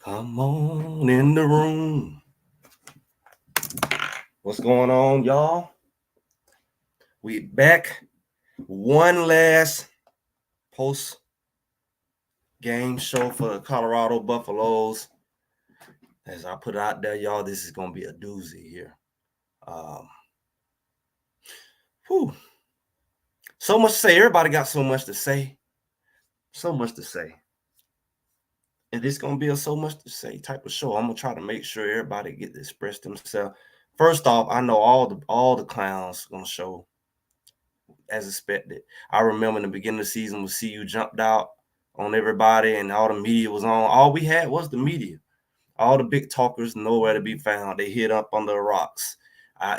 Come on in the room. What's going on, y'all? We back. One last post game show for the Colorado Buffaloes. As I put it out there, y'all, this is gonna be a doozy here. Um, whew. So much to say. Everybody got so much to say. So much to say. And it's gonna be a so much to say type of show. I'm gonna try to make sure everybody get to express themselves. First off, I know all the clowns gonna show as expected. I remember in the beginning of the season when CU jumped out on everybody and all the media was on. All we had was the media. All the big talkers nowhere to be found. They hid up under the rocks.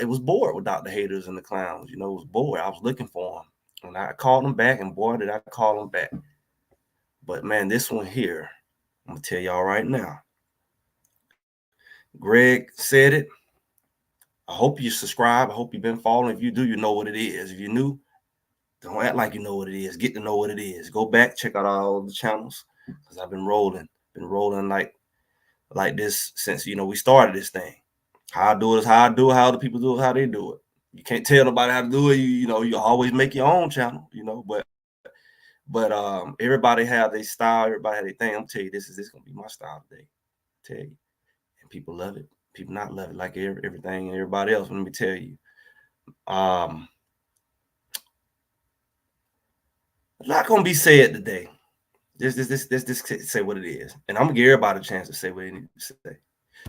It was bored without the haters and the clowns. It was bored. I was looking for them. And I called them back, and boy, did I call them back. But man, this one here, I'm going to tell y'all right now. Greg said it. I hope you subscribe. I hope you've been following. If you do, you know what it is. If you're new, don't act like you know what it is. Get to know what it is. Go back, check out all the channels because I've been rolling like this since we started this thing. How I do it is how I do it. How other people do it, how they do it. You can't tell nobody how to do it. You always make your own channel. But everybody have their style. Everybody have their thing. I'm tell you, this gonna be my style today. Tell you, and people love it. People not love it like everything and everybody else. Let me tell you. A lot gonna be said today. This say what it is, and I'm gonna give everybody a chance to say what they need to say.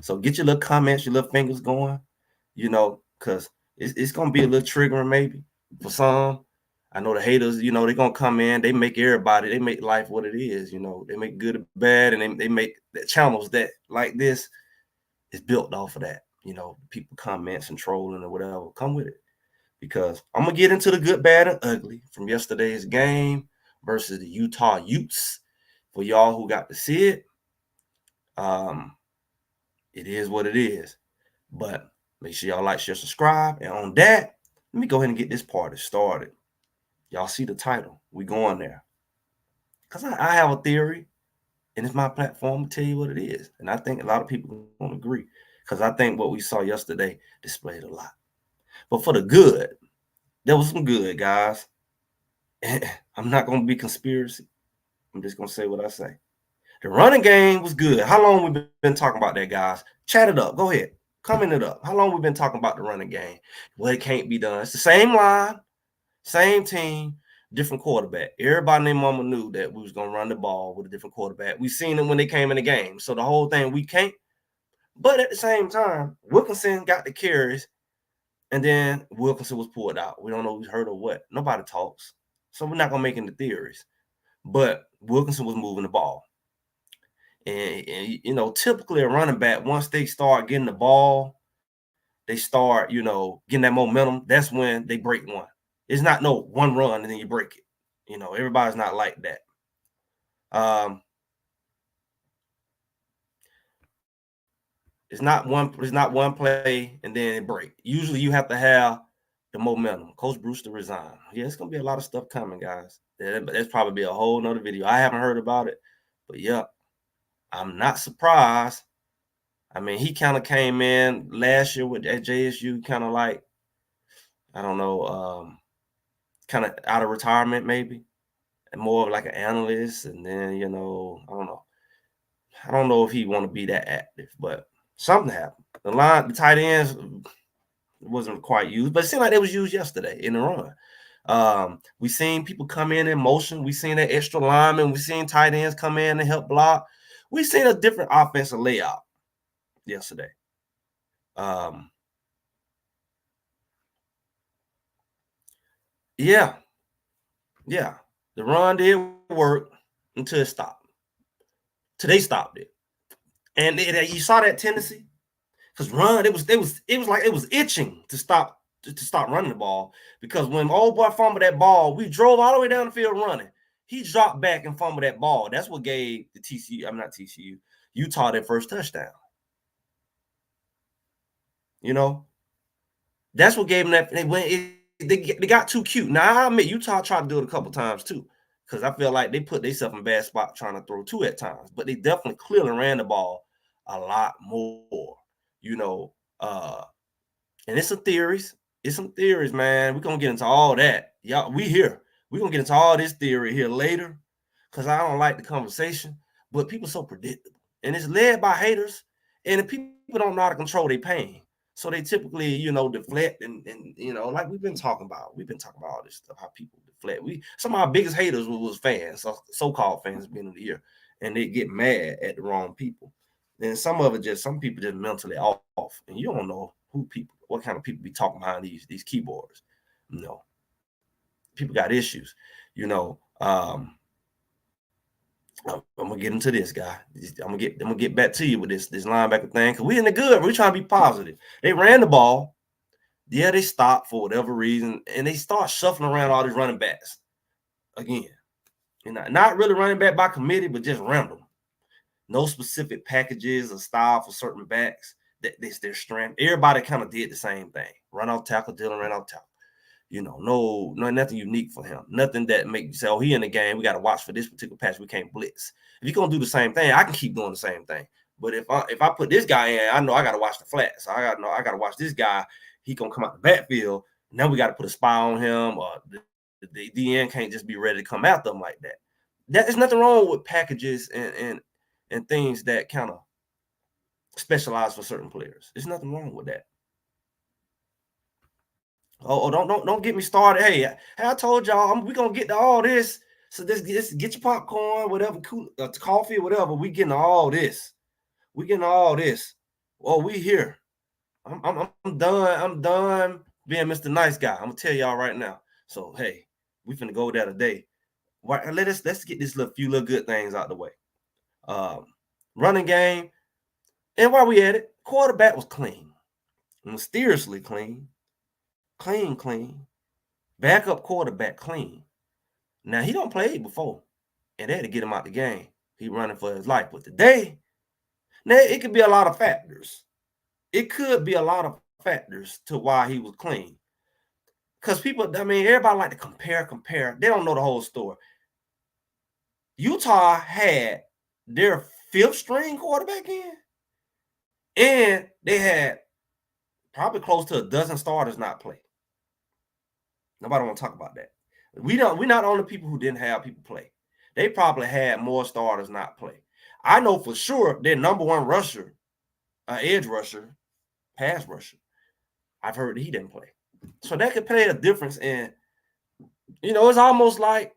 So get your little comments, your little fingers going, because it's gonna be a little triggering maybe for some. I know the haters, they're gonna come in, they make life what it is, they make good or bad, and they make the channels that like this is built off of that, people comments and trolling or whatever. Come with it. Because I'm gonna get into the good, bad, and ugly from yesterday's game versus the Utah Utes. For y'all who got to see it, it is what it is. But make sure y'all like, share, subscribe. And on that, let me go ahead and get this party started. Y'all see the title. We going there. Because I have a theory, and it's my platform to tell you what it is. And I think a lot of people won't agree. Because I think what we saw yesterday displayed a lot. But for the good, there was some good, guys. I'm not going to be conspiracy. I'm just going to say what I say. The running game was good. How long we been talking about that, guys? Chat it up. Go ahead. Comment it up. How long we been talking about the running game? Well, it can't be done. It's the same line, same team, different quarterback. Everybody and their mama knew that we was going to run the ball with a different quarterback. We seen it when they came in the game. So the whole thing, we can't. But at the same time, Wilkinson got the carries, and then Wilkinson was pulled out. We don't know who's hurt or what. Nobody talks. So we're not going to make any theories. But Wilkinson was moving the ball. And typically a running back, once they start getting the ball, they start, getting that momentum. That's when they break one. It's not no one run and then you break it. Everybody's not like that. It's not one play and then it break. Usually you have to have the momentum. Coach Brewster resigned. Yeah, it's gonna be a lot of stuff coming, guys. That's probably be a whole nother video. I haven't heard about it, but yeah, I'm not surprised. I mean, he kind of came in last year at JSU, kind of like, I don't know, kind of out of retirement maybe, and more of like an analyst. And then, I don't know. I don't know if he want to be that active, but something happened. The tight ends wasn't quite used, but it seemed like it was used yesterday in the run. We seen people come in motion. We seen that extra lineman. We seen tight ends come in and help block. We seen a different offensive layout yesterday. Yeah. The run did work until it stopped. Till they stopped it. And you saw that tendency? Because run, it was like it was itching to stop running the ball. Because when old boy fumbled that ball, we drove all the way down the field running. He dropped back and fumbled that ball. That's what gave Utah their first touchdown. That's what gave them that. They got too cute. Now I admit Utah tried to do it a couple times too, because I feel like they put themselves in a bad spot trying to throw two at times, but they definitely clearly ran the ball a lot more, you know. And it's some theories. It's some theories, man. We're gonna get into all that. Y'all, we here. We're gonna get into all this theory here later. Cause I don't like the conversation, but people so predictable. And it's led by haters. And the people don't know how to control their pain. So they typically, deflect and like we've been talking about. We've been talking about all this stuff, how people deflect. Some of our biggest haters was fans, so-called fans being in the year, and they get mad at the wrong people. Then some people just mentally off, and you don't know what kind of people be talking behind these keyboards. People got issues. I'm gonna get into this guy. I'm gonna get back to you with this linebacker thing, because we in the good. We're trying to be positive. They ran the ball. Yeah, they stopped for whatever reason, and they start shuffling around all these running backs again. Not really running back by committee, but just random. No specific packages or style for certain backs. That's their strength. Everybody kind of did the same thing. Run off tackle, Dylan ran off tackle. No, nothing unique for him. Nothing that make you say, "Oh, he in the game. We got to watch for this particular pass. We can't blitz." If you're gonna do the same thing, I can keep doing the same thing. But if I put this guy in, I know I got to watch the flats. I got to watch this guy. He gonna come out the backfield. Now we got to put a spy on him, or the DN can't just be ready to come at them like that. There's nothing wrong with packages and things that kind of specialize for certain players. There's nothing wrong with that. Oh, don't get me started. Hey, I told y'all we gonna get to all this. So this get your popcorn, whatever, coffee, whatever. We getting all this. We getting all this. Oh, we here. I'm done. I'm done being Mr. Nice Guy. I'm gonna tell y'all right now. So hey, we finna go there today. Let's get this few little good things out the way. Running game, and while we at it, quarterback was clean, mysteriously clean. Clean. Backup quarterback clean. Now he don't play before, and they had to get him out the game. He running for his life. But today, now it could be a lot of factors. It could be a lot of factors to why he was clean. Because everybody like to compare. They don't know the whole story. Utah had their fifth string quarterback in, and they had probably close to a dozen starters not play. Nobody want to talk about that. We're not the only people who didn't have people play. They probably had more starters not play. I know for sure their number one rusher, edge rusher, pass rusher, I've heard that he didn't play. So that could play a difference in, it's almost like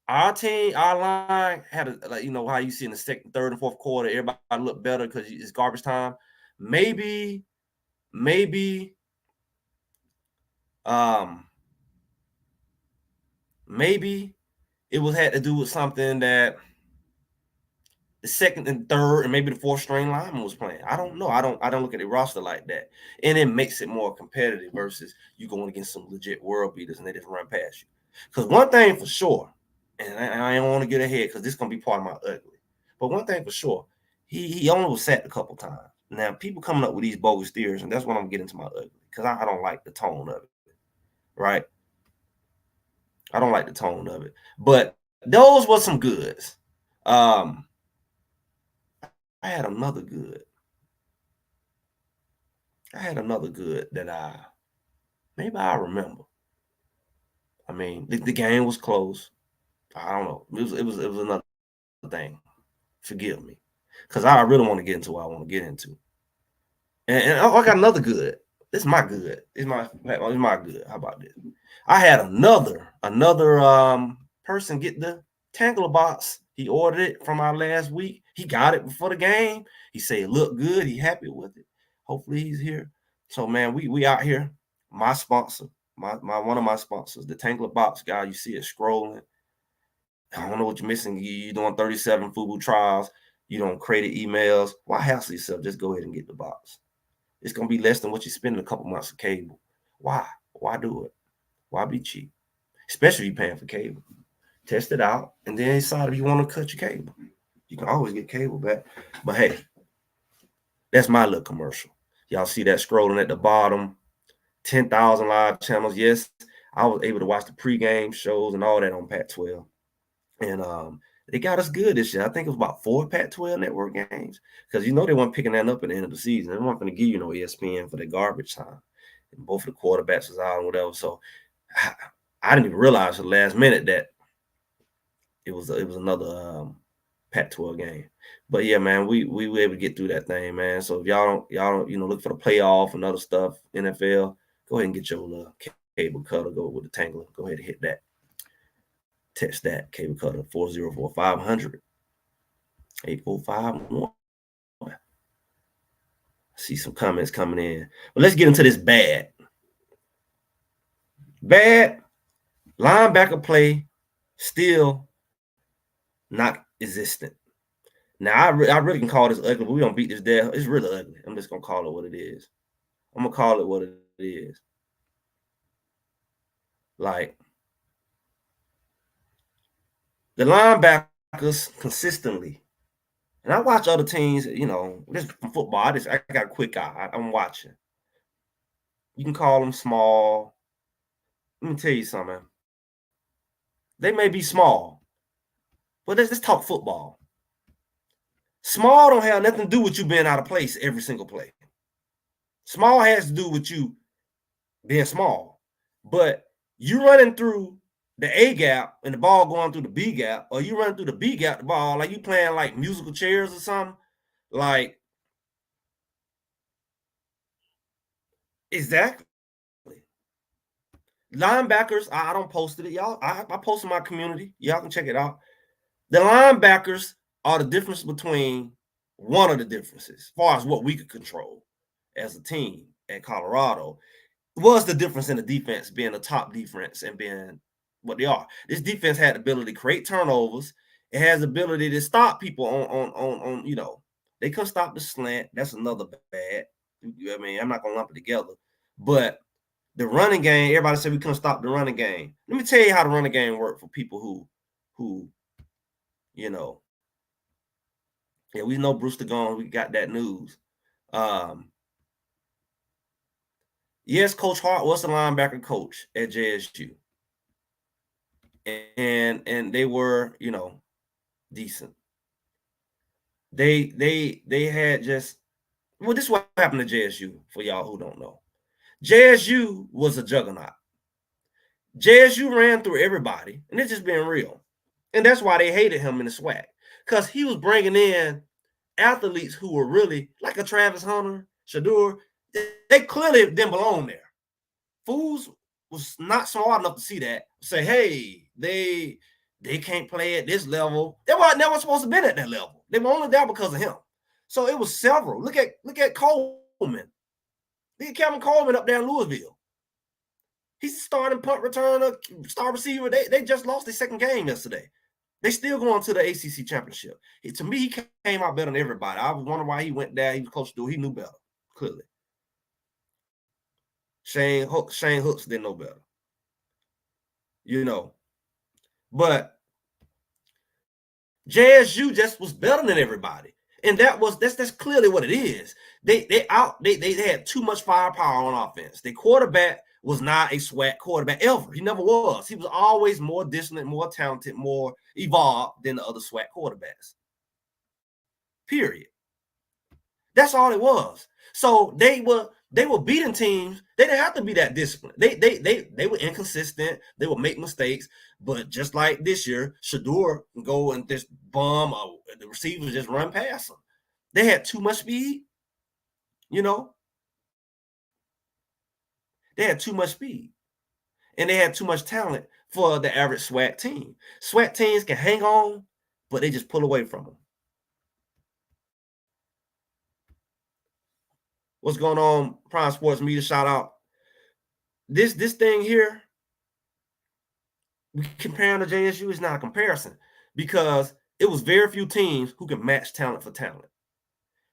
our team, our line had how you see in the second, third, and fourth quarter, everybody look better because it's garbage time. Maybe maybe it had to do with something that the second and third and maybe the fourth string lineman was playing. I don't know. I don't look at the roster like that. And it makes it more competitive versus you going against some legit world beaters and they just run past you. Because one thing for sure, and I don't want to get ahead because this is going to be part of my ugly. But one thing for sure, he only was sacked a couple times. Now, people coming up with these bogus theories, and that's what I'm getting to my ugly, because I don't like the tone of it, right? I don't like the tone of it. But those were some goods. I had another good. That maybe I remember. The game was close. I don't know. It was another thing. Forgive me, because I really want to get into what I want to get into. And I got another good. This is my good. It's my good. How about this? I had another person get the Tanggula box. He ordered it from our last week. He got it before the game. He said it looked good. He happy with it. Hopefully he's here. So man, we out here. My sponsor, one of my sponsors, the Tanggula box guy. You see it scrolling. I don't know what you're missing. You're doing 37 FUBU trials. You don't create emails. Why hassle yourself? Just go ahead and get the box. It's gonna be less than what you spend in a couple months of cable. Why? Why do it? Why be cheap? Especially if you're paying for cable. Test it out and then decide if you want to cut your cable. You can always get cable back. But hey, that's my little commercial. Y'all see that scrolling at the bottom? 10,000 live channels. Yes, I was able to watch the pregame shows and all that on Pac-12. And they got us good this year. I think it was about 4 Pac-12 network games because they weren't picking that up at the end of the season. They weren't going to give you no ESPN for the garbage time. And both of the quarterbacks was out and whatever. So I didn't even realize at the last minute that it was another Pac-12 game. But yeah, man, we were able to get through that thing, man. So if y'all don't look for the playoff and other stuff, NFL, go ahead and get your little cable cutter. Go with the Tanggula. Go ahead and hit that. Text that cable cutter 404-500 8051. See some comments coming in. But let's get into this bad linebacker play still not existent. Now, I really can call this ugly, but we don't beat this dead. It's really ugly. I'm just going to call it what it is. I'm going to call it what it is. Like, the linebackers consistently, and I watch other teams, this from football. I got a quick eye. I'm watching. You can call them small. Let me tell you something. They may be small, but let's talk football. Small don't have nothing to do with you being out of place every single play. Small has to do with you being small. But you running through the A gap and the ball going through the B gap, or you running through the B gap, the ball, like you playing like musical chairs or something. Like, exactly. Linebackers, I don't posted it, y'all. I posted my community. Y'all can check it out. The linebackers are the difference between one of the differences, as far as what we could control as a team at Colorado, was the difference in the defense being a top defense and being what they are. This defense had the ability to create turnovers. It has the ability to stop people on they couldn't stop the slant. That's another bad. I mean, I'm not gonna lump it together, but the running game, everybody said we couldn't stop the running game. Let me tell you how the running game worked for people who yeah, we know Brewster gone. We got that news. Yes, Coach Hart was the linebacker coach at JSU. And they were, decent. They had just this is what happened to JSU for y'all who don't know. JSU was a juggernaut. JSU ran through everybody, and it's just being real. And that's why they hated him in the SWAC, because he was bringing in athletes who were really like a Travis Hunter, Shadeur. They clearly didn't belong there. Fools was not smart enough to see that. Say, hey, they can't play at this level. They weren't never supposed to be at that level. They were only there because of him. So it was several. Look at Coleman. Look at Kevin Coleman up there in Louisville. He's starting punt returner, star receiver. They just lost their second game yesterday. They still going to the ACC championship. To me, he came out better than everybody. I was wondering why he went there. He was close to it. He knew better, clearly. Shane Hooks didn't know better. But JSU just was better than everybody. And that's clearly what it is. They had too much firepower on offense. Their quarterback was not a SWAC quarterback ever. He never was. He was always more disciplined, more talented, more evolved than the other SWAC quarterbacks. Period. That's all it was. So they were beating teams. They didn't have to be that disciplined. They were inconsistent. They would make mistakes. But just like this year, Shadeur can go and just bomb. The receivers just run past them. They had too much speed. They had too much speed. And they had too much talent for the average SWAC team. SWAC teams can hang on, but they just pull away from them. What's going on, Prime Sports Media? Shout out. This thing here, we comparing to JSU is not a comparison, because it was very few teams who can match talent for talent.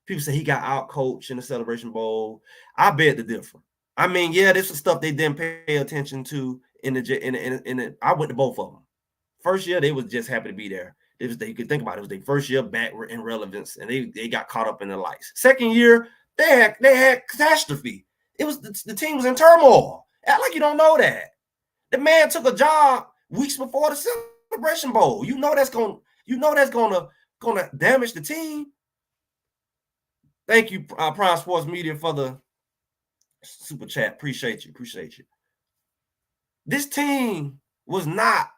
People say he got out coached in the Celebration Bowl. I bet the difference. I mean, yeah, this is stuff they didn't pay attention to in the. I went to both of them. First year, they was just happy to be there. You could think about it. It was their first year back in relevance, and they got caught up in the lights. Second year, they had catastrophe. It was the team was in turmoil. Act like you don't know that. The man took a job weeks before the celebration bowl. You know that's gonna damage the team. Thank you, Prime Sports Media, for the super chat. Appreciate you. This team was not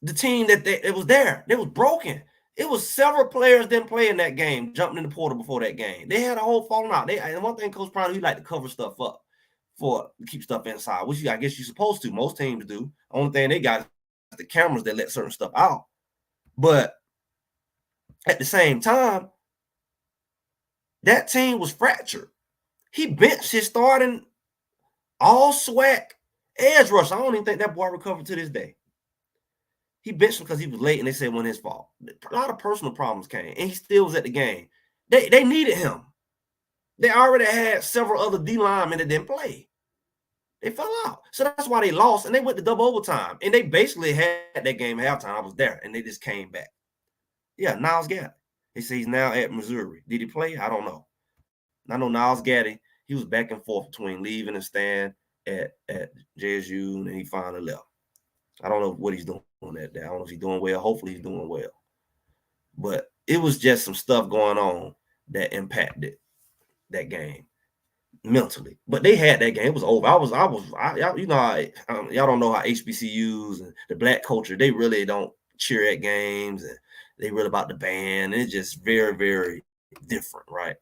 the team that it was there. They was broken. It was several players didn't play in that game, jumping in the portal before that game. They had a whole falling out. And one thing Coach Prime, he like to cover stuff up to keep stuff inside, which I guess you're supposed to. Most teams do. Only thing they got is the cameras that let certain stuff out. But at the same time, that team was fractured. He benched his starting all swag edge rush. I don't even think that boy recovered to this day. He benched him because he was late, and they said it wasn't his fault. A lot of personal problems came, and he still was at the game. They needed him. They already had several other D linemen that didn't play. They fell out. So that's why they lost, and they went to double overtime. And they basically had that game at halftime. I was there, and they just came back. Yeah, Niles Gaddy. They say he's now at Missouri. Did he play? I don't know. I know Niles Gaddy, he was back and forth between leaving and staying at JSU, and then he finally left. I don't know what he's doing that day. I don't know if he's doing well. Hopefully he's doing well. But it was just some stuff going on that impacted that game mentally. But they had that game. It was over. You know, y'all don't know how HBCUs and the black culture, they really don't cheer at games, and they really about the band. It's just very, very different, right?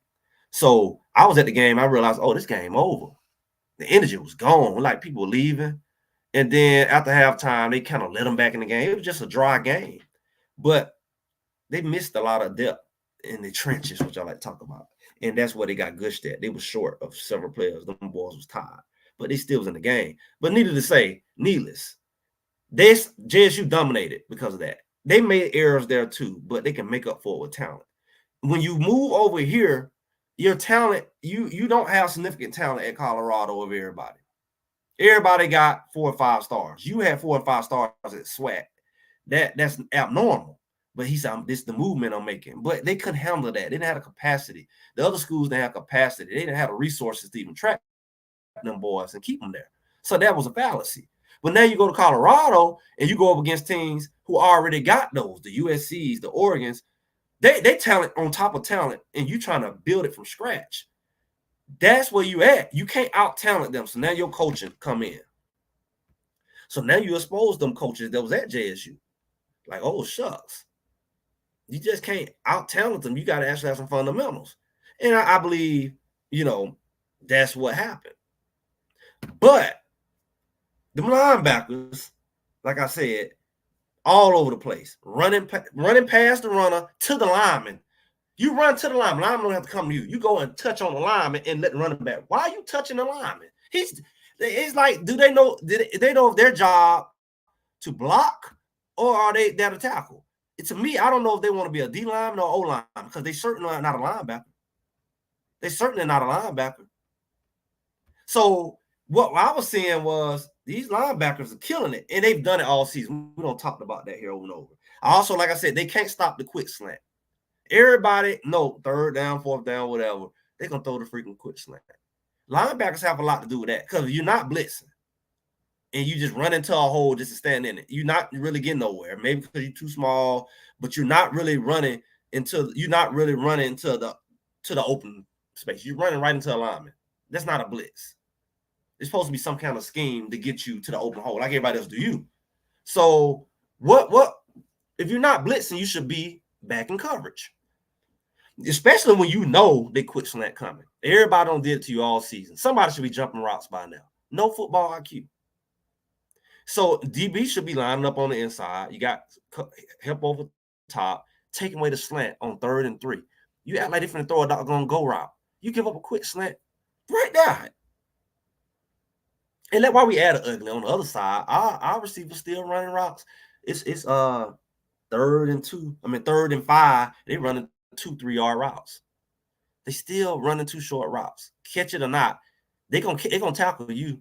So I was at the game. I realized, oh, this game over. The energy was gone. Like people were leaving. And then after halftime, they kind of let them back in the game. It was just a dry game. But they missed a lot of depth in the trenches, which I like to talk about. And that's where they got gushed at. They were short of several players. Them boys was tired. But they still was in the game. But needless, this JSU dominated because of that. They made errors there too, but they can make up for it with talent. When you move over here, your talent, you don't have significant talent at Colorado over everybody. Everybody got 4 or 5 stars. You had 4 or 5 stars at SWAC. That's abnormal. But he said, this is the movement I'm making. But they couldn't handle that. They didn't have the capacity. The other schools didn't have capacity. They didn't have the resources to even track them boys and keep them there. So that was a fallacy. But now you go to Colorado and you go up against teams who already got those, the USCs, the Oregons. They talent on top of talent, and you trying to build it from scratch. That's where you at. You can't out-talent them. So now your coaching come in. So now you expose them coaches that was at JSU. Like, oh, shucks. You just can't out-talent them. You got to actually have some fundamentals. And I believe, that's what happened. But the linebackers, like I said, all over the place, running past the runner to the lineman. You run to the lineman. Lineman don't have to come to you. You go and touch on the lineman and let the running back. Why are you touching the lineman? It's like, do they know if their job to block or are they there to tackle? To me, I don't know if they want to be a D lineman or O lineman because they certainly are not a linebacker. They certainly not a linebacker. So what I was saying was these linebackers are killing it, and they've done it all season. We don't talk about that here over and over. Also, like I said, they can't stop the quick slant. Everybody, no, 3rd down, 4th down, whatever, they're going to throw the freaking quick slant. Linebackers have a lot to do with that because you're not blitzing and you just run into a hole just to stand in it. You're not really getting nowhere, maybe because you're too small, but you're not really running into the open space. You're running right into a lineman. That's not a blitz. It's supposed to be some kind of scheme to get you to the open hole, like everybody else do you. So what if you're not blitzing, you should be back in coverage. Especially when you know they quick slant coming. Everybody don't did it to you all season. Somebody should be jumping routes by now. No football IQ. So DB should be lining up on the inside. You got help over top, taking away the slant on 3rd and 3. You act like they're finna throw a doggone go route. You give up a quick slant right there. And that's why we added ugly on the other side. Our receivers still running routes. It's 3rd and 2. I mean 3rd and 5. They running 2-3 yard routes. They still running 2 short routes. Catch it or not, they gonna tackle you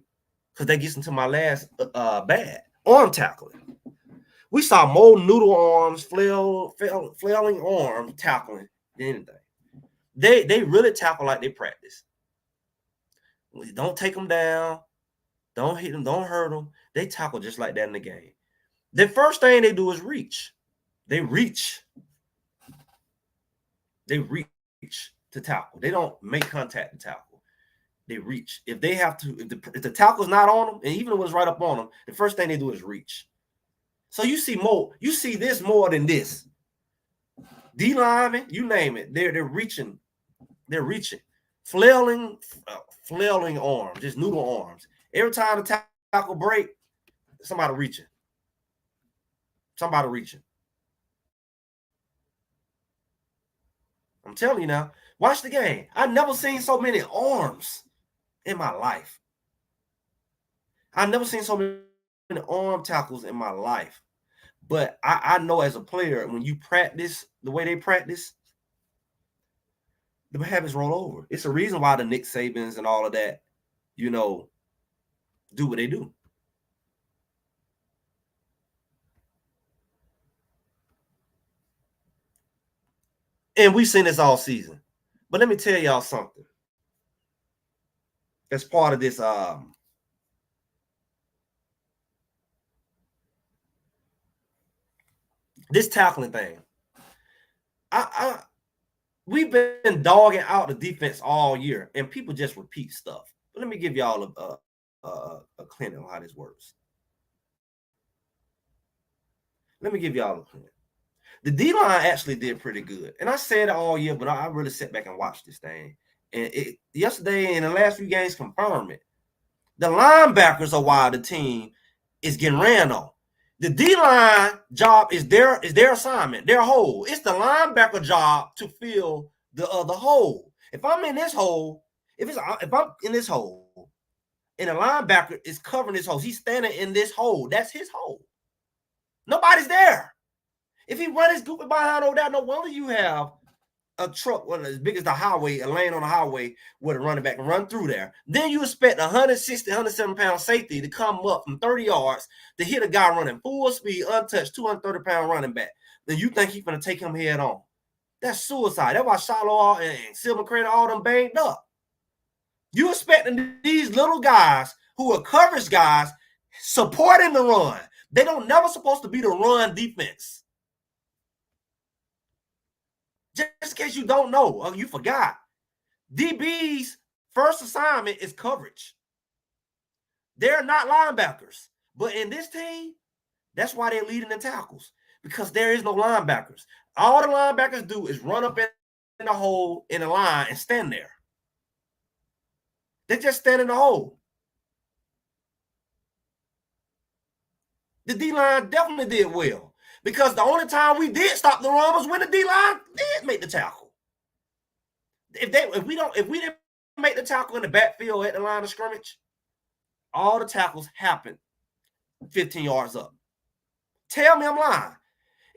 because that gets into my last bad arm tackling. We saw more noodle arms, flailing arms tackling than anything. They really tackle like they practice. Don't take them down. Don't hit them. Don't hurt them. They tackle just like that in the game. The first thing they do is reach. They reach. They reach to tackle. They don't make contact to tackle. They reach. If they have to, if the tackle's not on them, and even if it was right up on them, the first thing they do is reach. So you see more. You see this more than this. D linemen, you name it, they're reaching. They're reaching, flailing arms, just noodle arms. Every time the tackle break, somebody reaching. Somebody reaching. I'm telling you now. Watch the game. I've never seen so many arms in my life. I've never seen so many arm tackles in my life. But I know as a player, when you practice the way they practice, the habits roll over. It's a reason why the Nick Sabans and all of that, you know, do what they do. And we've seen this all season. But let me tell y'all something. As part of this tackling thing, we've been dogging out the defense all year, and people just repeat stuff. But let me give y'all a clinic on how this works. Let me give y'all a clinic. The D line actually did pretty good, and I said it all year, but I really sat back and watched this thing. And yesterday and the last few games confirmed it. The linebackers are why the team is getting ran on. The D-line job is their assignment, their hole. It's the linebacker job to fill the other hole. If I'm in this hole, if I'm in this hole, and the linebacker is covering this hole, he's standing in this hole. That's his hole. Nobody's there. If he run his goofy behind over there, no wonder you have a truck as big as the highway, a lane on the highway with a running back and run through there. Then you expect 160, 107-pound safety to come up from 30 yards to hit a guy running full speed, untouched, 230-pound running back. Then you think he's going to take him head on. That's suicide. That's why Shadeur and Silver Crater, all them banged up. You expecting these little guys who are coverage guys supporting the run. They don't never supposed to be the run defense. Just in case you don't know or you forgot, DB's first assignment is coverage. They're not linebackers. But in this team, that's why they're leading the tackles, because there is no linebackers. All the linebackers do is run up in the hole in the line and stand there. They just stand in the hole. The D-line definitely did well, because the only time we did stop the run was when the D-line did make the tackle. If we didn't make the tackle in the backfield at the line of scrimmage, all the tackles happened 15 yards up. Tell me I'm lying.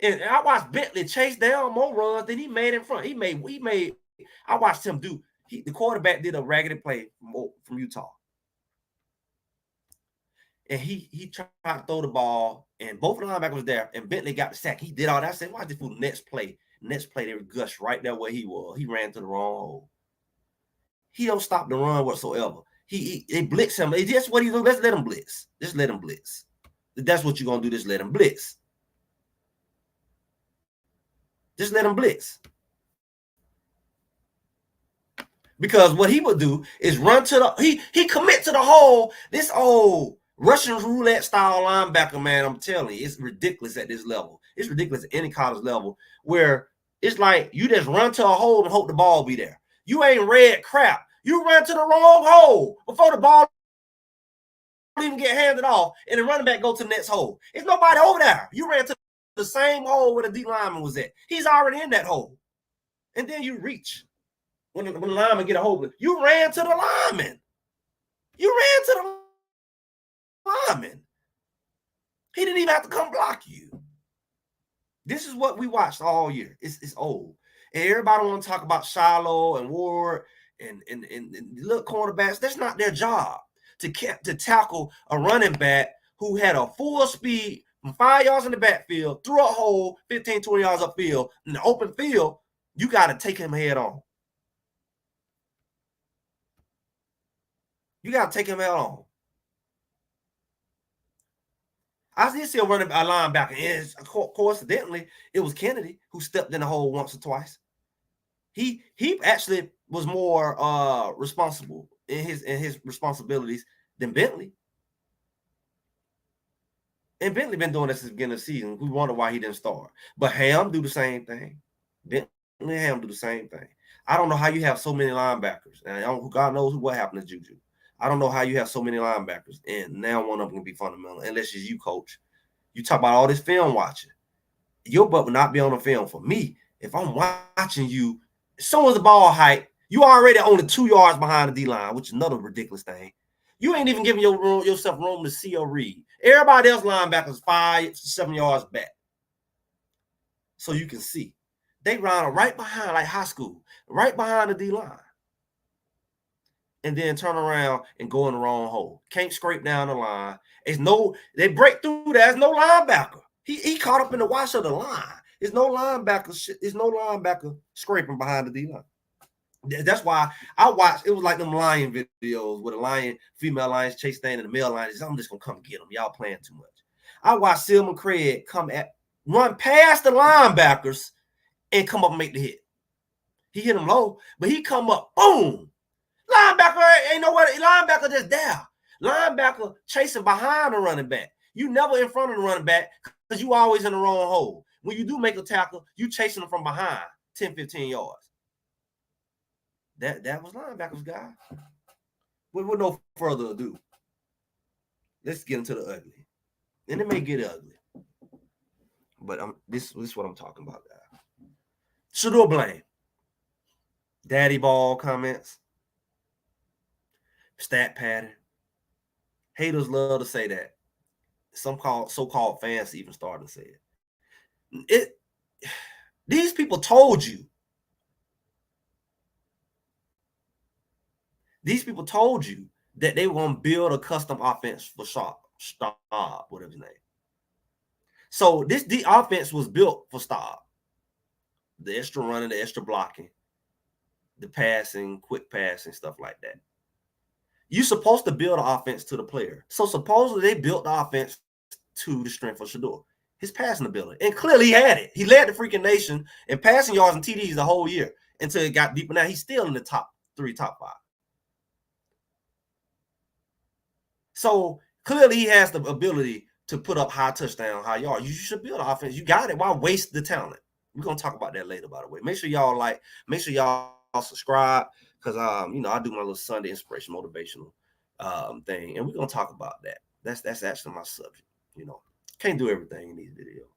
And I watched Bentley chase down more runs than he made in front. I watched him do. The quarterback did a raggedy play from Utah. And he tried to throw the ball, and both of the linebackers was there, and Bentley got the sack. He did all that. I said, watch this fool next play. Next play, they were gushed right there where he was. He ran to the wrong hole. He don't stop the run whatsoever. They blitz him. It's just what he do. Let's let him blitz. Just let him blitz. That's what you're gonna do. Just let him blitz. Just let him blitz. Because what he would do is run to the he commit to the hole. This old Russian roulette style linebacker, man, I'm telling you, it's ridiculous at this level. It's ridiculous at any college level, where it's like you just run to a hole and hope the ball be there. You ain't read crap. You ran to the wrong hole before the ball even get handed off, and the running back go to the next hole. There's nobody over there. You ran to the same hole where the D lineman was at. He's already in that hole. And then you reach. When the lineman get a hold of it, you ran to the lineman. You ran to the lineman. He didn't even have to come block you. This is what we watched all year. It's old. And everybody want to talk about Shiloh and Ward and little cornerbacks. That's not their job to tackle a running back who had a full speed from 5 yards in the backfield, through a hole, 15, 20 yards upfield, in the open field. You got to take him head on. You got to take him head on. I did see a running a linebacker, and coincidentally, it was Kennedy who stepped in the hole once or twice. He actually was more responsible in his responsibilities than Bentley. And Bentley been doing this since the beginning of the season. We wonder why he didn't start. But Ham do the same thing. Bentley and Ham do the same thing. I don't know how you have so many linebackers. And God knows what happened to Juju. I don't know how you have so many linebackers, and now one of them can be fundamental, unless it's you, coach. You talk about all this film watching. Your butt will not be on the film for me. If I'm watching you, as soon as the ball height, you already only 2 yards behind the D-line, which is another ridiculous thing. You ain't even giving yourself room to see or read. Everybody else linebackers 5, 7 yards back. So you can see. They run right behind, like high school, right behind the D-line. And then turn around and go in the wrong hole. Can't scrape down the line. They break through. There's no linebacker. He caught up in the wash of the line. There's no linebacker. There's no linebacker scraping behind the D line. That's why I watched. It was like them lion videos where the female lions chase thing and the male lions. I'm just gonna come get them. Y'all playing too much. I watched Silman Craig run past the linebackers and come up and make the hit. He hit him low, but he come up, boom. Linebacker ain't nowhere. Linebacker just there. Linebacker chasing behind the running back. You never in front of the running back because you always in the wrong hole. When you do make a tackle, you chasing them from behind 10, 15 yards. That was linebacker's guy. With no further ado, let's get into the ugly. And it may get ugly. But this is what I'm talking about, guys. Shadeur blame. Daddy ball comments. Stat pattern. Haters love to say that. Some so-called fans even starting to say it. These people told you. These people told you that they were going to build a custom offense for Staub, whatever his name. So the offense was built for Staub. The extra running, the extra blocking, the passing, quick passing, stuff like that. You're supposed to build an offense to the player. So supposedly they built the offense to the strength of Shadeur, his passing ability. And clearly he had it. He led the freaking nation in passing yards and TDs the whole year until it got deeper. Now he's still in the top 3, top 5. So clearly he has the ability to put up high touchdown, high yards. You should build an offense. You got it. Why waste the talent? We're gonna talk about that later, by the way. Make sure y'all subscribe, because I do my little Sunday inspiration motivational thing, and we're gonna talk about that. That's actually my subject. Can't do everything in these videos.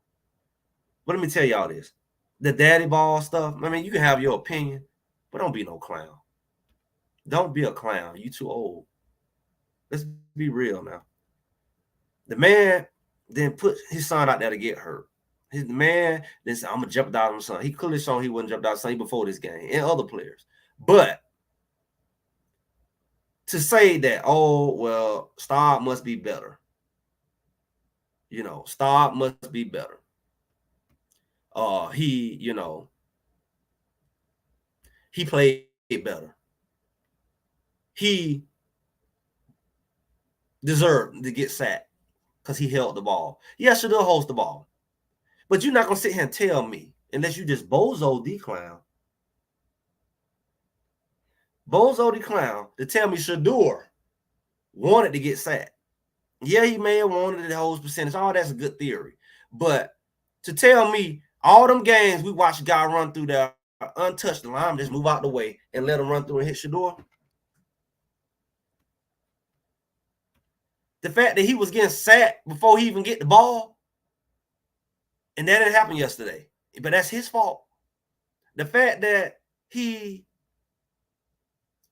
But let me tell y'all this. The daddy ball stuff, I mean, you can have your opinion, but don't be no clown. Don't be a clown. You too old. Let's be real now. The man didn't put his son out there to get hurt. His man then said, I'm going to jeopardize my son. He clearly shown he wouldn't jeopardize his son before this game and other players. But to say that, oh, well, Staub must be better. Staub must be better. He played better. He deserved to get sacked because he held the ball. Yeah, Shadeur holds the ball. But you're not going to sit here and tell me, unless you just bozo the clown, to tell me Shadeur wanted to get sacked. Yeah, he may have wanted the whole percentage. Oh, that's a good theory. But to tell me all them games we watched a guy run through there, untouched the line, just move out the way and let him run through and hit Shadeur. The fact that he was getting sacked before he even get the ball, and that didn't happen yesterday, but that's his fault. The fact that he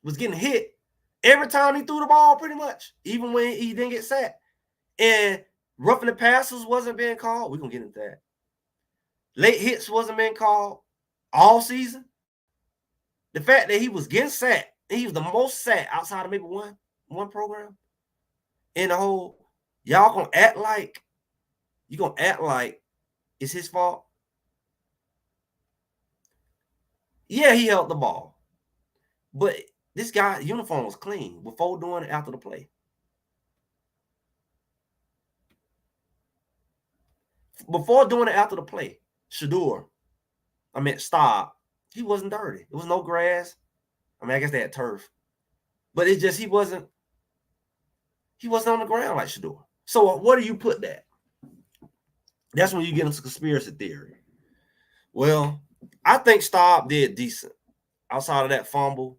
was getting hit every time he threw the ball, pretty much, even when he didn't get sacked. And roughing the passes wasn't being called. We're going to get into that. Late hits wasn't being called all season. The fact that he was getting sacked, and he was the most sacked outside of maybe one program in the whole, y'all going to act like it's his fault. Yeah, he held the ball. But this guy's uniform was clean before, during, and after the play. before doing it after the play, Shadeur, stop. He wasn't dirty. It was no grass. I guess they had turf, but it's just he wasn't on the ground like Shadeur. So what do you put that? That's when you get into conspiracy theory. Well, I think Staub did decent outside of that fumble.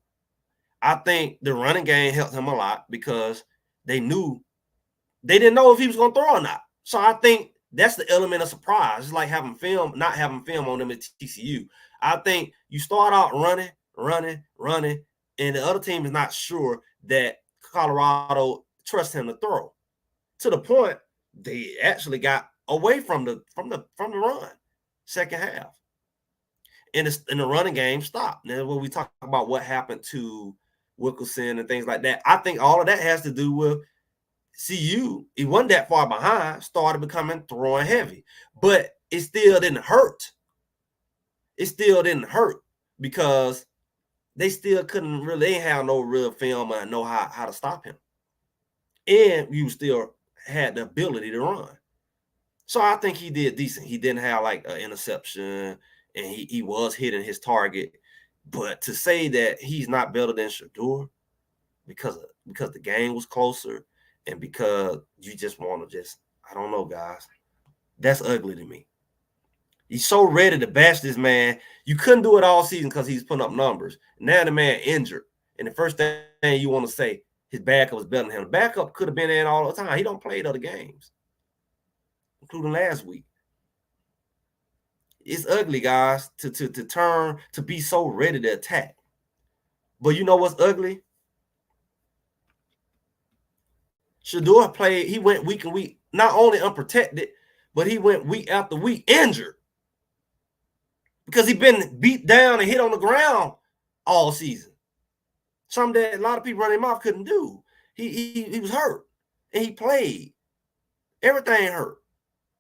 I think the running game helped him a lot because they didn't know if he was going to throw or not. So I think that's the element of surprise. It's like not having film on them at TCU. I think you start out running, and the other team is not sure that Colorado trusts him to throw. To the point they actually got away from the run second half. And the running game stopped. Now, when we talk about what happened to Wilkerson and things like that, I think all of that has to do with CU. He wasn't that far behind, started becoming throwing heavy, but it still didn't hurt. It still didn't hurt because they still couldn't really have no real film and know how to stop him. And you still had the ability to run. So I think he did decent. He didn't have like an interception, and he was hitting his target. But to say that he's not better than Shadeur because the game was closer and because you just want to I don't know, guys. That's ugly to me. He's so ready to bash this man. You couldn't do it all season because he's putting up numbers. Now the man injured. And the first thing you want to say, his backup was better than him. The backup could have been in all the time. He don't play other games, including last week. It's ugly, guys, to be so ready to attack. But you know what's ugly? Shadeur played, he went week and week, not only unprotected, but he went week after week injured. Because he'd been beat down and hit on the ground all season. Something that a lot of people running him off couldn't do. He was hurt. And he played. Everything hurt.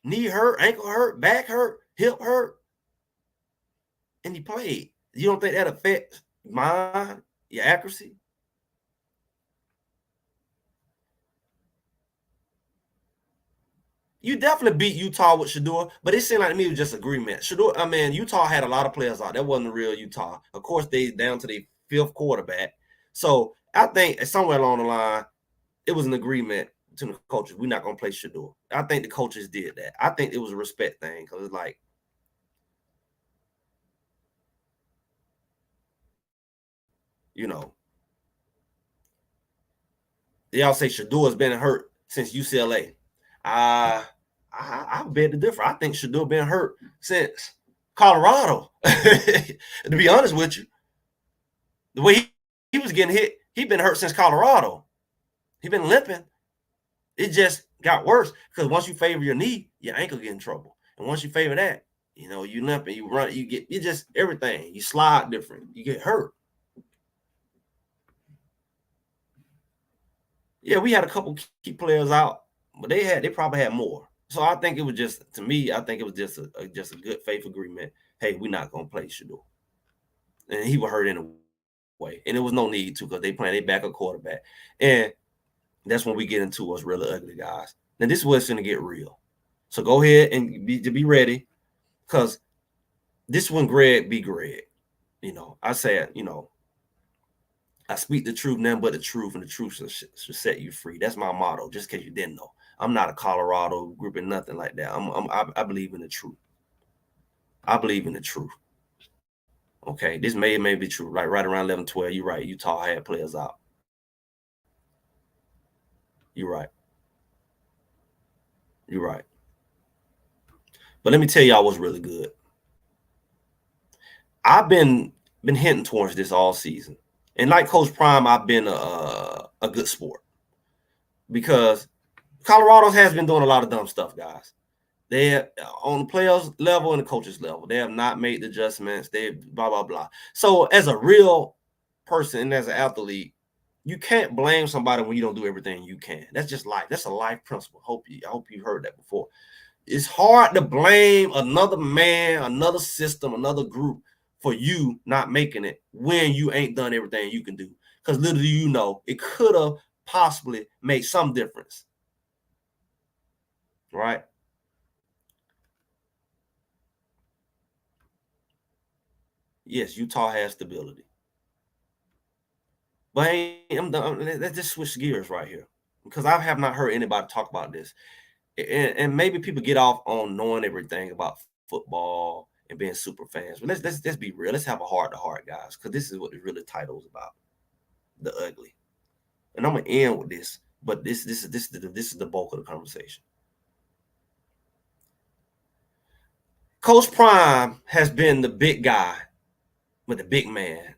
Knee hurt, ankle hurt, back hurt, hip hurt. And he played. You don't think that affects mind, your accuracy? You definitely beat Utah with Shadeur, but it seemed like to me it was just agreement. Shadeur, Utah had a lot of players out. That wasn't the real Utah. Of course, they down to the fifth quarterback. So I think somewhere along the line, it was an agreement to the coaches. We're not going to play Shadeur. I think the coaches did that. I think it was a respect thing because it's like, y'all say Shadeur's been hurt since UCLA. I beg to differ. I think Shadeur been hurt since Colorado. To be honest with you, the way he was getting hit, he been hurt since Colorado. He been limping. It just got worse because once you favor your knee, your ankle get in trouble, and once you favor that, you limping, you run, you just everything. You slide different. You get hurt. Yeah, we had a couple key players out, but they probably had more. So I think it was just, to me, I think it was just a good faith agreement. Hey, we're not gonna play Shadeur, and he was hurt anyway, and there was no need to because they playing their backup quarterback, and that's when we get into what's really ugly, guys. Now this is what's gonna get real. So go ahead and be ready, because this one, Greg be Greg. I said, I speak the truth, nothing but the truth, and the truth should set you free. That's my motto, just in case you didn't know. I'm not a Colorado group and nothing like that. I believe in the truth. I believe in the truth. Okay, this may be true. Like right around 11, 12, you're right. Utah had players out. You're right. You're right. But let me tell y'all what's really good. I've been hinting towards this all season. And like Coach Prime, I've been a good sport because Colorado has been doing a lot of dumb stuff, guys. They have, on the players level and the coaches level, they have not made the adjustments. They blah, blah, blah. So as a real person and as an athlete, you can't blame somebody when you don't do everything you can. That's just life. That's a life principle. I hope you heard that before. It's hard to blame another man, another system, another group for you not making it when you ain't done everything you can do. Because literally, it could have possibly made some difference. Right? Yes, Utah has stability. But let's just switch gears right here because I have not heard anybody talk about this. And maybe people get off on knowing everything about football and being super fans. But let's be real. Let's have a heart to heart, guys, because this is what the really title is about: the ugly. And I'm gonna end with this, but this is the bulk of the conversation. Coach Prime has been the big guy with the big man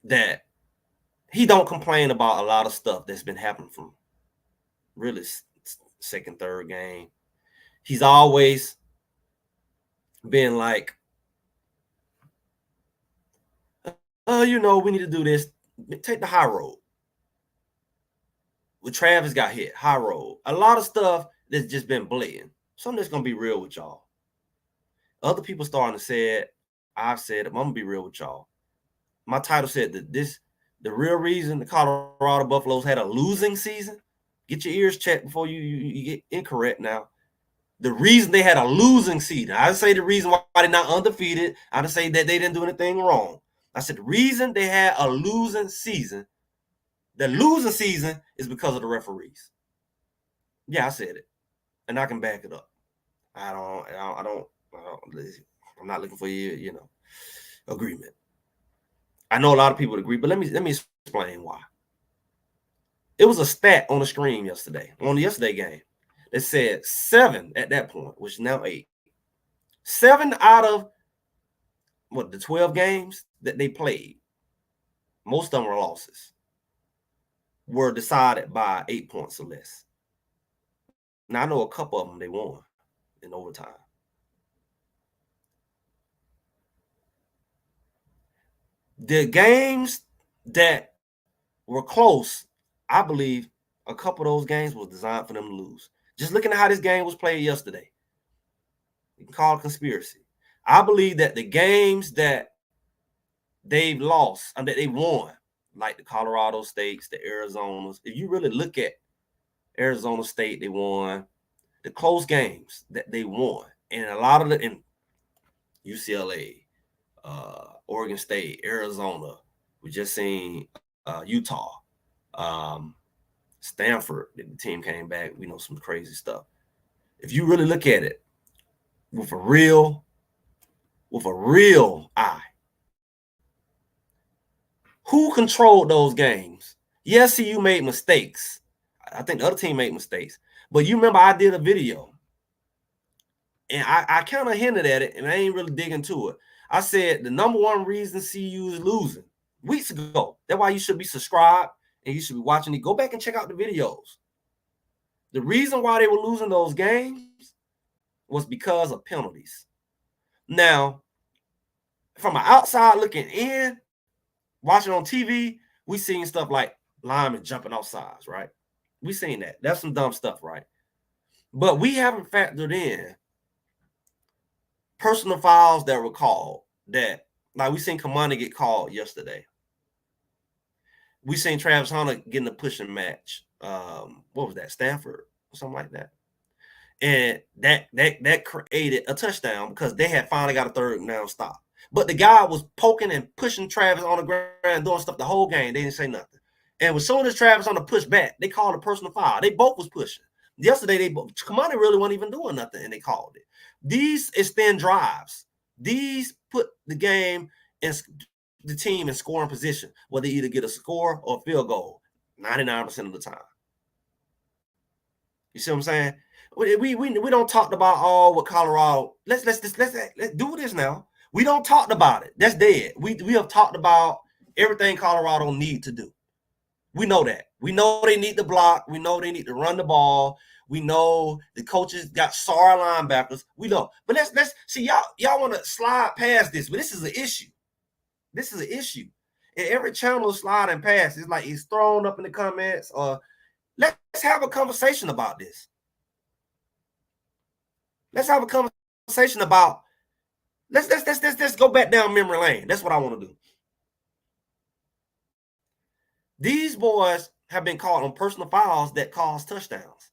that he don't complain about a lot of stuff that's been happening from really second, third game. He's always been like, oh, we need to do this. Take the high road. When Travis got hit, high road. A lot of stuff that's just been blatant. Something that's gonna be real with y'all. Other people starting to say it. I've said it. I'm gonna be real with y'all. My title said that the real reason the Colorado Buffaloes had a losing season. Get your ears checked before you get incorrect now. The reason they had a losing season. I didn't say the reason why they're not undefeated. I didn't say that they didn't do anything wrong. I said the reason they had a losing season, the losing season is because of the referees. Yeah, I said it. And I can back it up. I'm not looking for agreement. I know a lot of people would agree, but let me explain why. It was a stat on the screen on the yesterday game, that said 7 at that point, which is now 8. 7 out of the 12 games that they played, most of them were losses, were decided by 8 points or less. Now I know a couple of them they won in overtime. The games that were close, I believe a couple of those games was designed for them to lose. Just looking at how this game was played yesterday, you can call it conspiracy. I believe that the games that they've lost and that they won, like the Colorado States, the Arizonas, if you really look at Arizona State, they won the close games that they won, and a lot of in UCLA, Oregon State, Arizona. We just seen Utah, Stanford. The team came back. We know some crazy stuff. If you really look at it with a real eye, who controlled those games? Yes, you made mistakes. I think the other team made mistakes. But you remember I did a video, and I kind of hinted at it, and I ain't really dig into it. I said the number one reason CU is losing weeks ago. That's why you should be subscribed and you should be watching it. Go back and check out the videos. The reason why they were losing those games was because of penalties. Now, from an outside looking in, watching on TV, we seen stuff like linemen jumping off sides, right? We seen that. That's some dumb stuff, right? But we haven't factored in personal fouls that were called. That, like, we seen Kamani get called yesterday. We seen Travis Hunter getting a pushing match. What was that? Stanford or something like that. And that created a touchdown because they had finally got a third down stop. But the guy was poking and pushing Travis on the ground, doing stuff the whole game. They didn't say nothing. And as soon as Travis on the push back, they called a personal foul. They both was pushing. Yesterday, Kamani really wasn't even doing nothing, and they called it. These extend drives. These put the game and the team in scoring position, where they either get a score or a field goal 99% of the time. You see what I'm saying? We don't talk about all what Colorado. Let's do this now. We don't talk about it. That's dead. We have talked about everything Colorado need to do. We know that. We know they need to block. We know they need to run the ball. We know the coaches got sorry linebackers. We know. But let's see, y'all want to slide past this, but this is an issue. This is an issue. And every channel is sliding past. It's like it's thrown up in the comments. Let's have a conversation about this. Let's have a conversation about. Let's go back down memory lane. That's what I want to do. These boys have been caught on personal fouls that cause touchdowns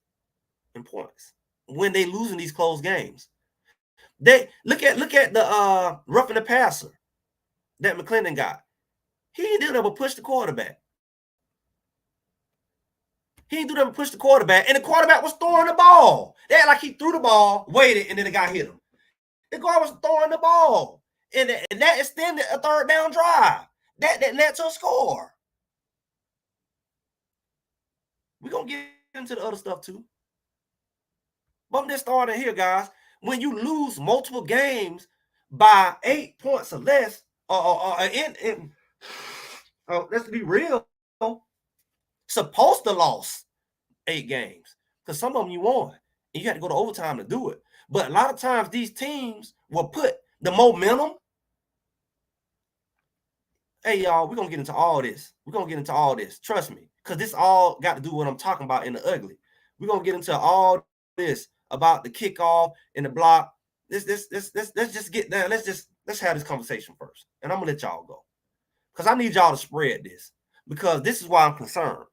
and points when they losing these close games. They look at the roughing the passer that McClendon got. He didn't do that but push the quarterback. He didn't do that but push the quarterback, and the quarterback was throwing the ball. They act like he threw the ball, waited, and then the guy hit him. The guy was throwing the ball, and that extended a third down drive. That led to a score. We're going to get into the other stuff too. But I'm just starting here, guys. When you lose multiple games by 8 points or less, let's be real, supposed to lose 8 games because some of them you won and you had to go to overtime to do it. But a lot of times these teams will put the momentum. Hey, y'all, we're going to get into all this. We're going to get into all this. Trust me, because this all got to do what I'm talking about in the ugly. We're going to get into all this about the kickoff and the block. Let's just get down. Let's have this conversation first. And I'm going to let y'all go because I need y'all to spread this because this is why I'm concerned.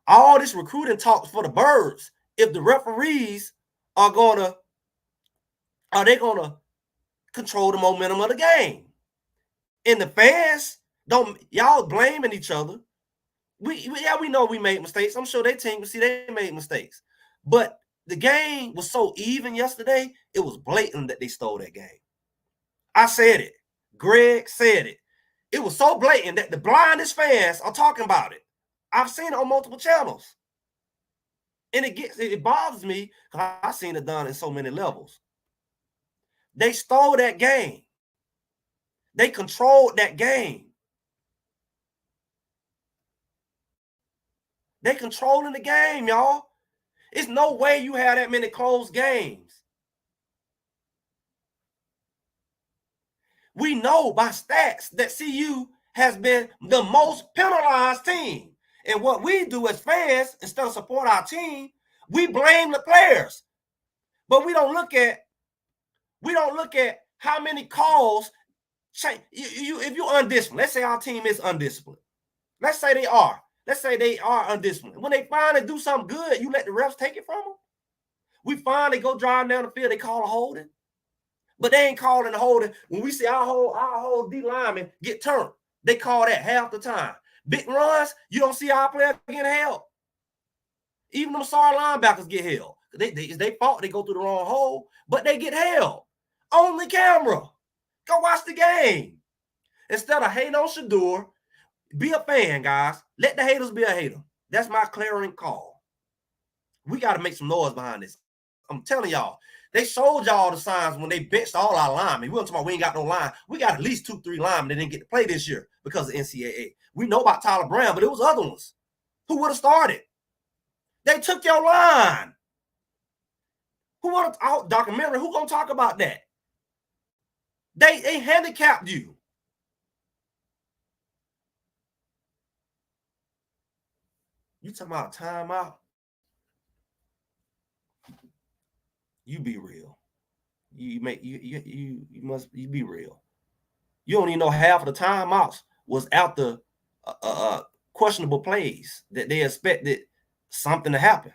All this recruiting talk for the birds. If the referees are going to control the momentum of the game? And the fans don't, y'all blaming each other. We know we made mistakes. I'm sure they made mistakes. But the game was so even yesterday, it was blatant that they stole that game. I said it. Greg said it. It was so blatant that the blindest fans are talking about it. I've seen it on multiple channels. And it bothers me because I've seen it done in so many levels. They stole that game. They controlled that game. They controlling the game, y'all. It's no way you have that many close games. We know by stats that CU has been the most penalized team. And what we do as fans, instead of support our team, we blame the players. But we don't look at how many calls change. If you're undisciplined, let's say our team is undisciplined. Let's say they are. Let's say they are undisciplined. When they finally do something good, you let the refs take it from them. We finally go driving down the field, they call a holding. But they ain't calling a holding. When we see our whole D lineman get turned, they call that half the time. Big runs, you don't see our players getting held. Even them sorry linebackers get held. They fault they go through the wrong hole, but they get held on the camera. Go watch the game. Instead of hating on Shadeur, be a fan, guys. Let the haters be a hater. That's my clarion call. We got to make some noise behind this. I'm telling y'all, they showed y'all the signs when they benched all our linemen. We weren't talking about we ain't got no line. We got at least 2-3 linemen that didn't get to play this year because of NCAA. We know about Tyler Brown, but it was other ones. Who would have started? They took your line. Who would have out documentary? Who gonna talk about that? They handicapped you. You talking about timeout? You be real. You must be real. You don't even know half of the timeouts was after questionable plays that they expected something to happen.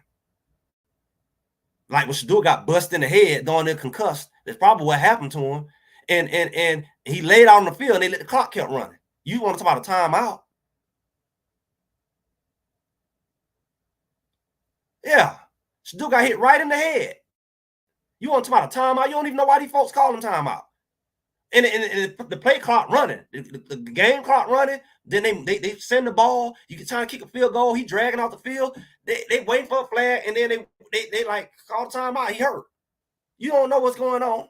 Like when Shadeur got busted in the head, down there concussed. That's probably what happened to him. And he laid out on the field and they let the clock kept running. You want to talk about a timeout? Yeah. Shadeur got hit right in the head. You want to talk about a timeout? You don't even know why these folks call them timeout. And the play clock running, the game clock running. Then they send the ball. You can try to kick a field goal. He dragging out the field. They wait for a flag, and then they like call the timeout. He hurt. You don't know what's going on.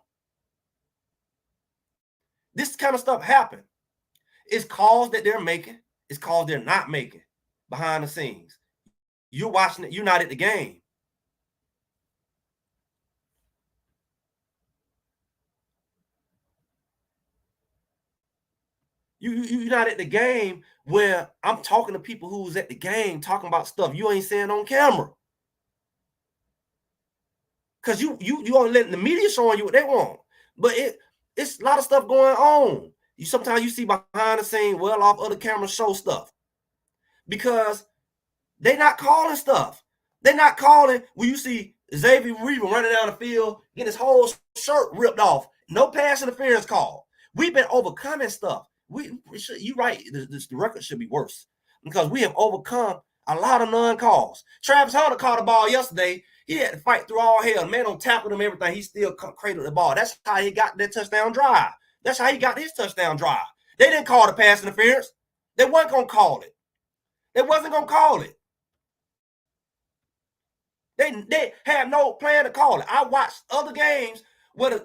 This kind of stuff happen. It's calls that they're making. It's calls they're not making behind the scenes. You're watching it. You're not at the game. You're not at the game where I'm talking to people who's at the game talking about stuff you ain't saying on camera. Because you only letting the media showing you what they want. But it's a lot of stuff going on. Sometimes you see behind the scene, well off other cameras show stuff. Because they're not calling stuff. They're not calling when you see Xavier Weaver running down the field, getting his whole shirt ripped off. No pass interference call. We've been overcoming stuff. You're right. The record should be worse because we have overcome a lot of non-calls. Travis Hunter caught the ball yesterday. He had to fight through all hell. Man, on tackled him, everything. He still cradled the ball. That's how he got that touchdown drive. That's how he got his touchdown drive. They didn't call the pass interference. They weren't going to call it. They wasn't going to call it. They have no plan to call it. I watched other games where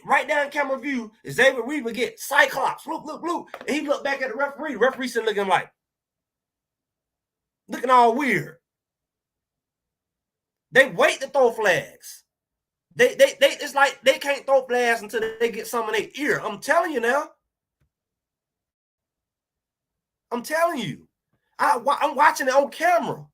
right down in camera view, Xavier Weaver get Cyclops, look, and he looked back at the referee. The referee said looking all weird. They wait to throw flags. They it's like they can't throw flags until they get some in their ear. I'm telling you now. I'm telling you. I'm watching it on camera.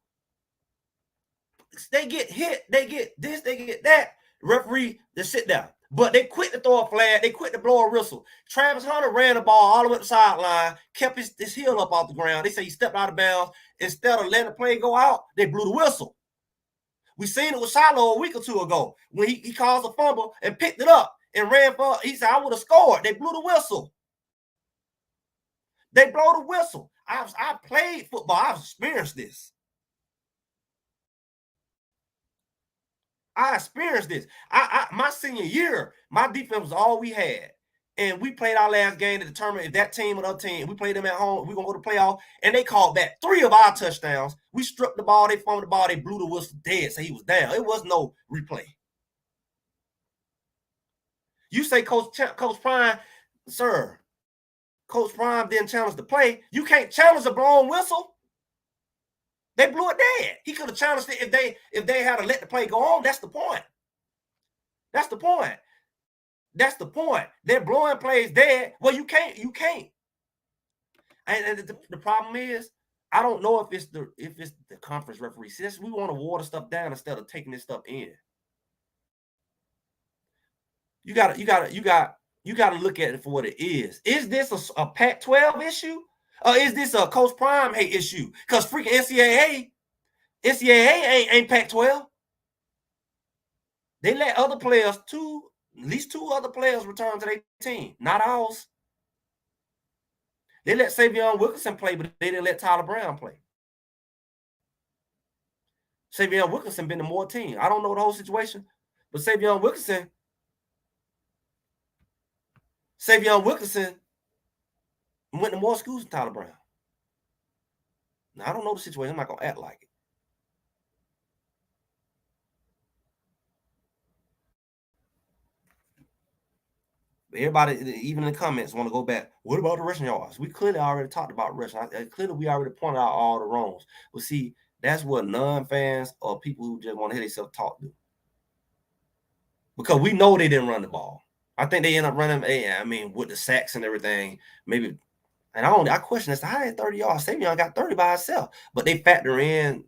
They get hit, they get this, they get that. The referee, they sit down. But they quit to throw a flag, they quit to blow a whistle. Travis Hunter ran the ball all the way to the sideline, kept his heel up off the ground. They say he stepped out of bounds. Instead of letting the play go out, they blew the whistle. We seen it with Shiloh a week or two ago when he caused a fumble and picked it up and ran for. He said, I would have scored. They blew the whistle. They blow the whistle. I played football. I've experienced this. I experienced this. My senior year, my defense was all we had. And we played our last game to determine if that team or the other team, we played them at home, we're going to go to playoff. And they called back 3 of our touchdowns. We stripped the ball, they fumbled the ball, they blew the whistle dead, so he was down. It was no replay. You say Coach Prime, sir, Coach Prime didn't challenge the play. You can't challenge a blown whistle. They blew it dead. He could have challenged it if they had to let the play go on. That's the point. That's the point. That's the point. They're blowing plays dead. Well, you can't. And the problem is, I don't know if it's the conference referee says we want to water stuff down instead of taking this stuff in. You gotta look at it for what it is. Is this a Pac-12 issue? Or is this a Coach Prime hate issue? Because freaking NCAA ain't Pac-12. They let other players, at least 2 other players return to their team, not ours. They let Savion Wilkinson play, but they didn't let Tyler Brown play. Savion Wilkinson been to more teams. I don't know the whole situation, but Savion Wilkinson went to more schools than Tyler Brown. Now, I don't know the situation. I'm not going to act like it. But everybody, even in the comments, want to go back. What about the rushing yards? We clearly already talked about rushing. Clearly, we already pointed out all the wrongs. But see, that's what non-fans or people who just want to hear themselves talk do. Because we know they didn't run the ball. I think they end up running, with the sacks and everything, maybe. And I question as to how they 30 yards. Savion got 30 by himself. But they factor in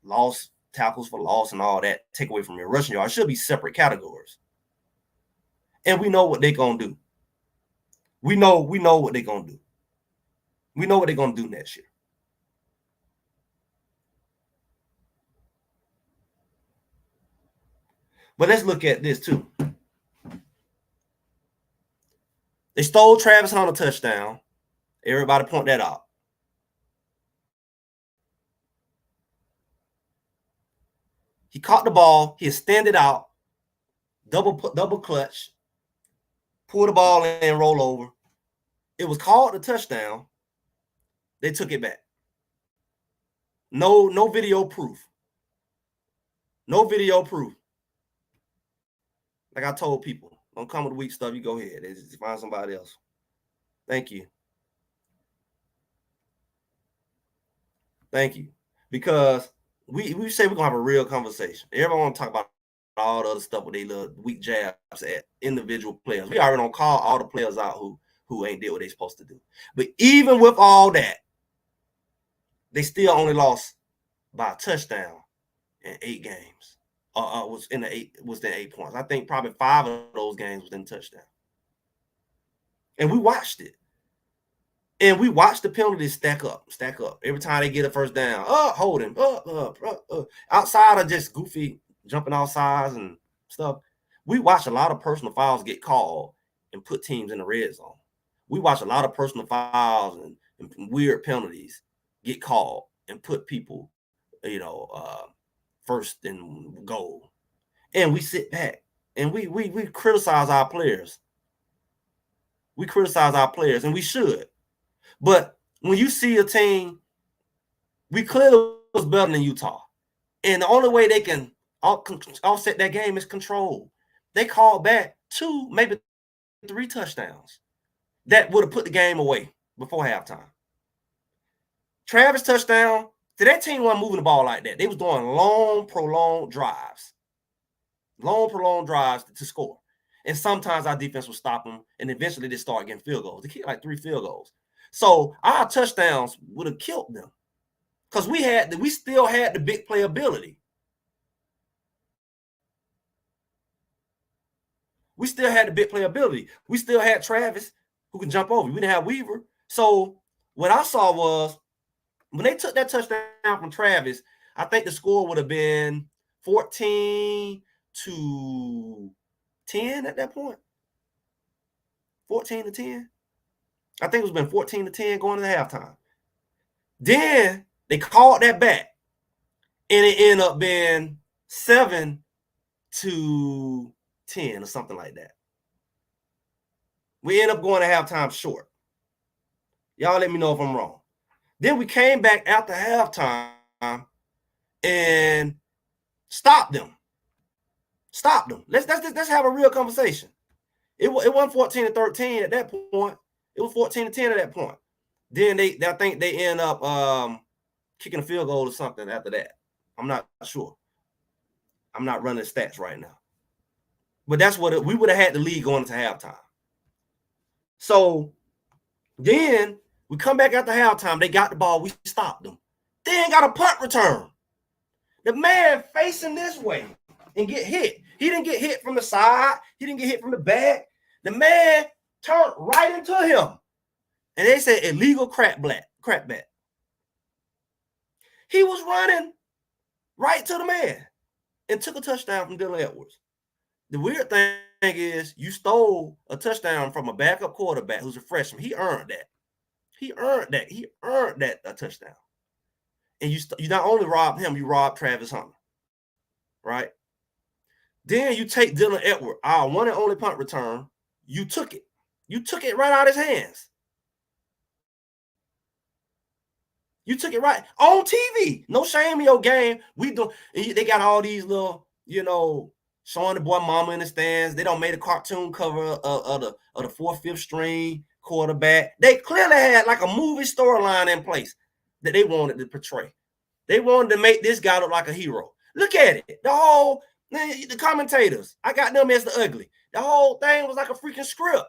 lost tackles for loss and all that. Take away from your rushing yards. It should be separate categories. And we know what they're going to do. We know what they're going to do. We know what they're going to do next year. But let's look at this too. They stole Travis Hunter touchdown. Everybody point that out. He caught the ball. He extended out. Double clutch. Pull the ball in and roll over. It was called a touchdown. They took it back. No video proof. No video proof. Like I told people, don't come with the weak stuff. You go ahead. Just find somebody else. Thank you. Thank you. Because we say we're going to have a real conversation. Everyone want to talk about all the other stuff with they little weak jabs at individual players. We already don't call all the players out who ain't did what they supposed to do. But even with all that, they still only lost by a touchdown in 8 games. Was in 8 points. I think probably 5 of those games was in touchdown. And we watched it. And we watched the penalties stack up. Every time they get a first down, hold him, outside of just goofy jumping off sides and stuff. We watch a lot of personal fouls get called and put teams in the red zone. We watch a lot of personal fouls and weird penalties get called and put people, first and goal. And we sit back and we criticize our players. We criticize our players, and we should. But when you see a team, we clearly was better than Utah. And the only way they can offset that game is control. They called back 2, maybe 3 touchdowns that would have put the game away before halftime. Travis touchdown. So that team wasn't moving the ball like that. They was doing long, prolonged drives. Long, prolonged drives to score. And sometimes our defense would stop them, and eventually they start getting field goals. They kicked like 3 field goals. So our touchdowns would have killed them because we still had the big playability. We still had the big playability. We still had Travis who can jump over. We didn't have Weaver. So what I saw was when they took that touchdown from Travis, I think the score would have been 14-10 at that point. 14-10. I think it was been 14-10 going into halftime. Then they called that back, and it ended up being 7-10 or something like that. We end up going to halftime short. Y'all let me know if I'm wrong. Then we came back after halftime and stopped them. Stop them. Let's have a real conversation. It wasn't 14-13 at that point. It was 14-10 at that point. Then I think they end up kicking a field goal or something after that. I'm not sure. I'm not running the stats right now. But that's what we would have had the lead going into halftime. So then we come back after halftime. They got the ball. We stopped them. Then got a punt return. The man facing this way and get hit. He didn't get hit from the side. He didn't get hit from the back. The man turned right into him. And they said illegal crackback. He was running right to the man and took a touchdown from Dylan Edwards. The weird thing is you stole a touchdown from a backup quarterback who's a freshman. He earned that. He earned that a touchdown. And you not only robbed him, you robbed Travis Hunter. Right? Then you take Dylan Edwards, our one and only punt return. You took it. You took it right out of his hands. You took it right on TV. No shame in your game. They got all these little, showing the boy mama in the stands. They don't make a cartoon cover of the 4th, 5th string quarterback. They clearly had like a movie storyline in place that they wanted to portray. They wanted to make this guy look like a hero. Look at it. The commentators, I got them as the ugly. The whole thing was like a freaking script.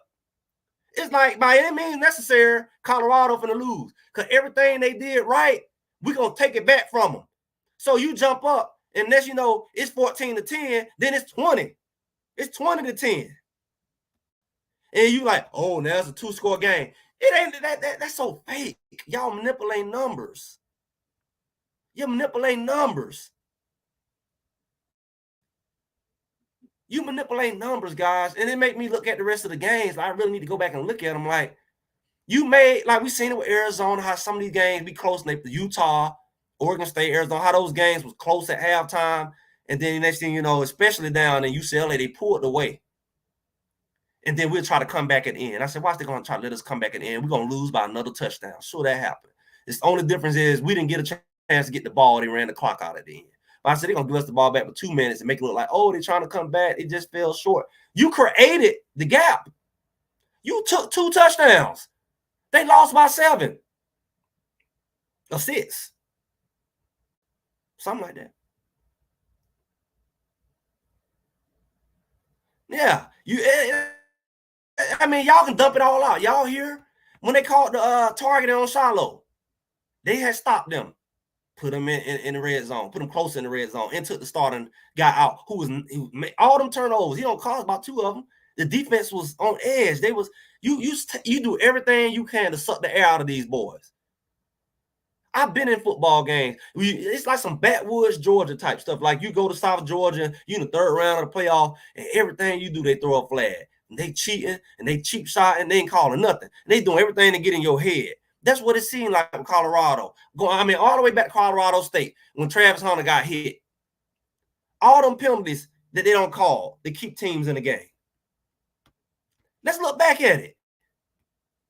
It's like by any means necessary, Colorado finna lose. Because everything they did right, we're going to take it back from them. So you jump up, and next you know, it's 14-10, then it's 20. It's 20-10. And you like, oh, now it's a 2-score game. It ain't that's so fake. Y'all manipulate numbers. You manipulate numbers. You manipulate numbers, guys. And it make me look at the rest of the games. I really need to go back and look at them. Like, we seen it with Arizona, how some of these games be close. Utah, Oregon State, Arizona, how those games was close at halftime. And then the next thing you know, especially down in UCLA, they pulled away. And then we'll try to come back at the end. I said, why is they going to try to let us come back at the end? We're going to lose by another touchdown. Sure, that happened. The only difference is we didn't get a chance to get the ball. They ran the clock out at the end. But I said they're going to give us the ball back for 2 minutes and make it look like, oh, they're trying to come back. It just fell short. You created the gap. You took 2 touchdowns. They lost by 7 or 6. Something like that. Yeah. Y'all can dump it all out. Y'all hear when they called the target on Shiloh, they had stopped them. Put them in the red zone, put them close in the red zone, and took the starting guy out who made all them turnovers. He don't cause about 2 of them. The defense was on edge. They was you do everything you can to suck the air out of these boys. I've been in football games. It's like some backwoods Georgia type stuff. Like you go to South Georgia, you in the third round of the playoff, and everything you do, they throw a flag. And they cheating and they cheap shot and they ain't calling nothing. And they doing everything to get in your head. That's what it seemed like in Colorado. All the way back to Colorado State when Travis Hunter got hit. All them penalties that they don't call, they keep teams in the game. Let's look back at it.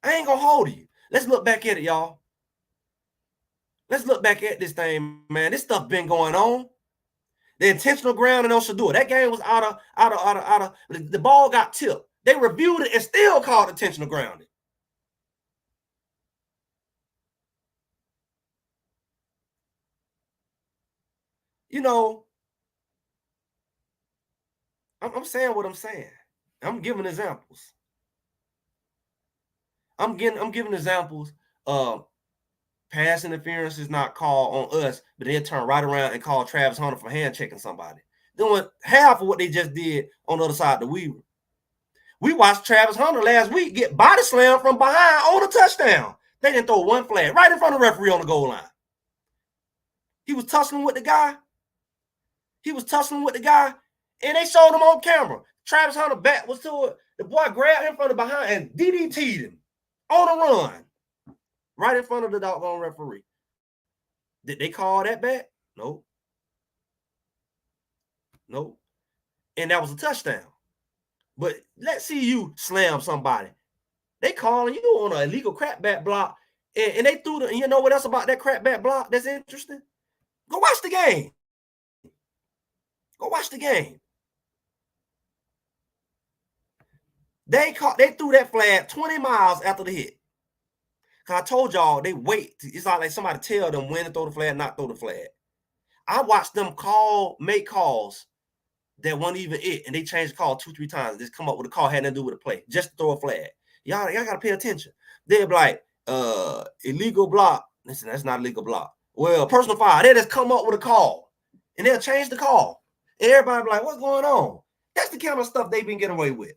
I ain't gonna hold you. Let's look back at it, y'all. Let's look back at this thing, man. This stuff been going on. The intentional grounding on Shadeur. That game was out of. The ball got tipped. They reviewed it and still called intentional grounding. You know, I'm saying what I'm saying. I'm giving examples. I'm giving examples of pass interference is not called on us, but they'll turn right around and call Travis Hunter for hand checking somebody. Doing half of what they just did on the other side of the Weaver. We watched Travis Hunter last week get body slammed from behind on a touchdown. They didn't throw one flag right in front of the referee on the goal line. He was tussling with the guy. And they showed him on camera. Travis Hunter back was to it. The boy grabbed him from the behind and DDT'd him on a run right in front of the doggone referee. Did they call that back? Nope. And that was a touchdown. But let's see you slam somebody. They calling you on an illegal crapback block, and they threw the. And you know what else about that crapback block that's interesting? Go watch the game. They threw that flag 20 miles after the hit. Cause I told y'all they wait. It's not like somebody tell them when to throw the flag, not throw the flag. I watched them make calls that wasn't even it, and they changed the call 2-3 times. Just come up with a call had nothing to do with a play, just to throw a flag. Y'all gotta pay attention. They're like, illegal block. Listen, that's not illegal block. Well, personal foul. They just come up with a call, and they'll change the call. And everybody be like, what's going on? That's the kind of stuff they've been getting away with.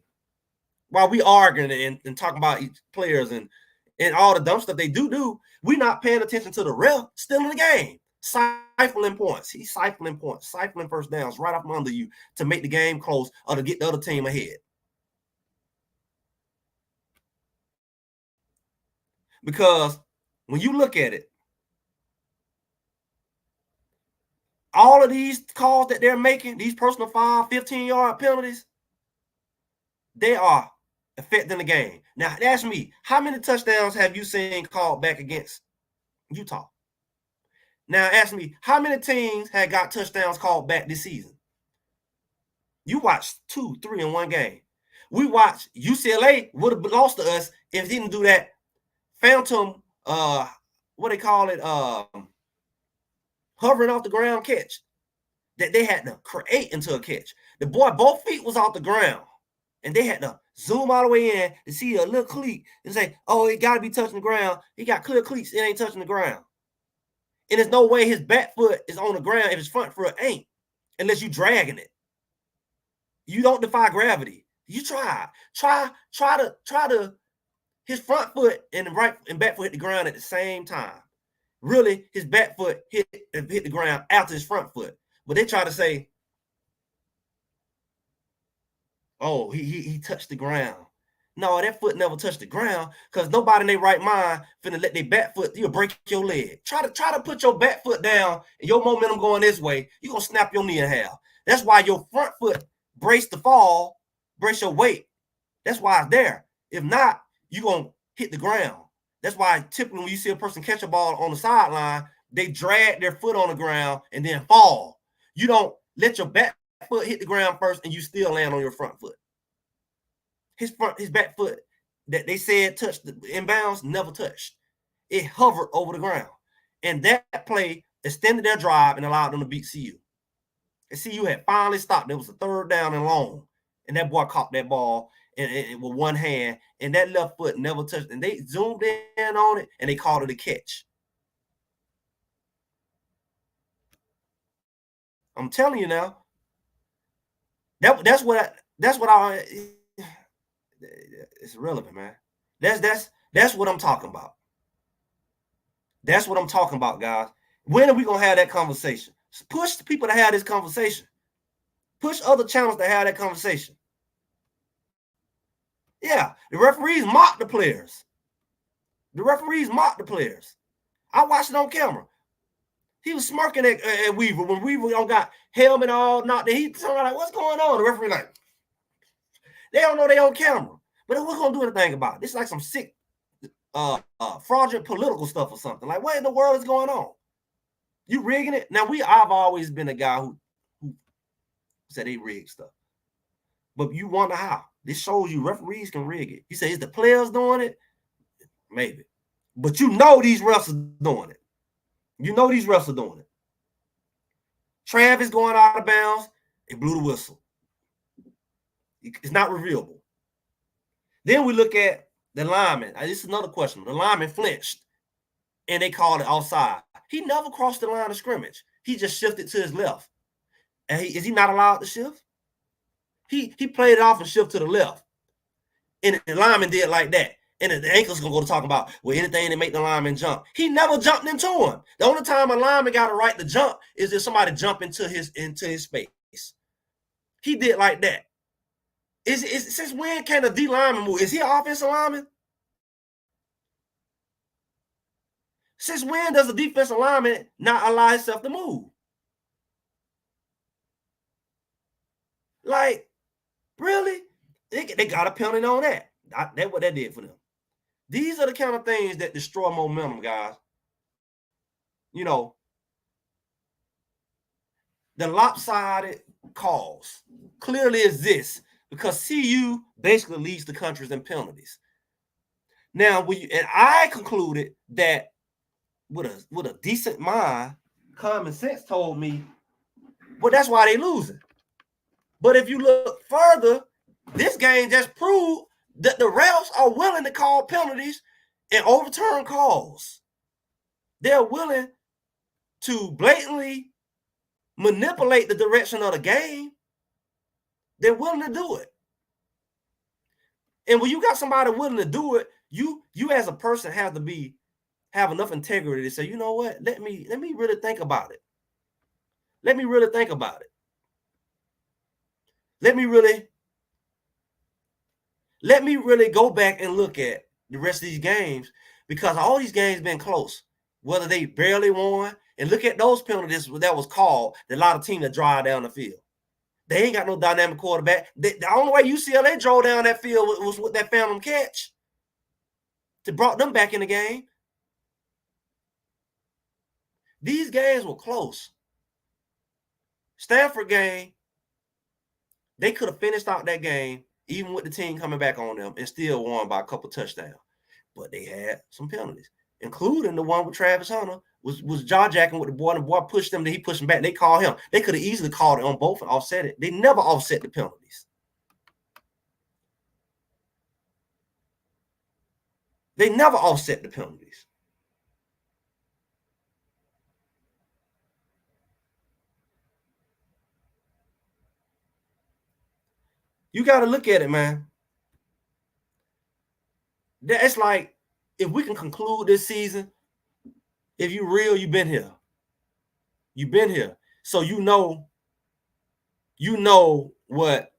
While we arguing and talking about each players and all the dumb stuff they do, we not paying attention to the ref still in the game. Siphoning points. He's siphoning points, siphoning first downs right up under you to make the game close or to get the other team ahead. Because when you look at it, all of these calls that they're making, these personal foul, 15-yard penalties, they are affecting the game. Now, ask me, how many touchdowns have you seen called back against Utah? Now, ask me, how many teams had got touchdowns called back this season? You watched 2, 3 in one game. We watched UCLA would have lost to us if they didn't do that phantom, what they call it, hovering off the ground catch that they had to create into a catch. The boy, both feet was off the ground, and they had to zoom all the way in to see a little cleat and say, oh, it got to be touching the ground. He got clear cleats. It ain't touching the ground. And there's no way his back foot is on the ground if his front foot ain't, unless you dragging it. You don't defy gravity. You try to his front foot and back foot hit the ground at the same time. Really, his back foot hit the ground after his front foot. But they try to say, oh, he touched the ground. No, that foot never touched the ground because nobody in their right mind finna let their back foot, you'll break your leg. Try to put your back foot down and your momentum going this way, you're gonna snap your knee in half. That's why your front foot brace the fall, brace your weight. That's why it's there. If not, you're gonna hit the ground. That's why typically when you see a person catch a ball on the sideline, they drag their foot on the ground and then fall. You don't let your back foot hit the ground first and you still land on your front foot. His back foot that they said touched the inbounds never touched. It hovered over the ground. And that play extended their drive and allowed them to beat CU. And CU had finally stopped. There was a third down and long. And that boy caught that ball and with one hand, and that left foot never touched. And they zoomed in on it, and they called it a catch. I'm telling you now. That's what I. It's irrelevant, man. That's what I'm talking about. That's what I'm talking about, guys. When are we going to have that conversation? Push the people to have this conversation. Push other channels to have that conversation. Yeah, the referees mock the players. The referees mock the players. I watched it on camera. He was smirking at Weaver when Weaver don't got helmet all knocked. He told like, what's going on? The referee like, they don't know they on camera. But we're gonna do anything about it. It's like some sick, fraudulent political stuff or something. Like, what in the world is going on? You rigging it? Now I've always been a guy who said they rig stuff. But you wonder how. This shows you referees can rig it. You say, is the players doing it? Maybe. But you know these refs are doing it. You know these refs are doing it. Travis going out of bounds, it blew the whistle. It's not reviewable. Then we look at the lineman. This is another question. The lineman flinched, and they called it offside. He never crossed the line of scrimmage. He just shifted to his left. And is he not allowed to shift? He played it off and shifted to the left. And the lineman did like that. And the ankle's going to go to talk about, well, anything to make the lineman jump. He never jumped into him. The only time a lineman got a right to jump is if somebody jump into his space. He did like that. Since when can a D lineman move? Is he an offensive lineman? Since when does a defensive lineman not allow himself to move? Like, really? They got a penalty on that. That's what that did for them. These are the kind of things that destroy momentum, guys. You know, the lopsided calls clearly exist because CU basically leads the countries in penalties. Now, and I concluded that with a decent mind, common sense told me, well, that's why they losing. But if you look further, this game just proved that the refs are willing to call penalties and overturn calls. They're willing to blatantly manipulate the direction of the game. They're willing to do it. And when you got somebody willing to do it, you as a person have enough integrity to say, you know what? Let me really think about it. Let me really think about it. Let me really go back and look at the rest of these games, because all these games been close, whether they barely won. And look at those penalties that was called. A lot of teams that drive down the field. They ain't got no dynamic quarterback. The only way UCLA drove down that field was with that phantom catch to brought them back in the game. These games were close. Stanford game, they could have finished out that game even with the team coming back on them and still won by a couple touchdowns. But they had some penalties, including the one with Travis Hunter was jaw-jacking with the boy, and the boy pushed them, he pushed him back. They called him. They could have easily called it on both and offset it. They never offset the penalties. They never offset the penalties. You got to look at it, man. It's like, if we can conclude this season, if you real, you've been here. You've been here. So you know what,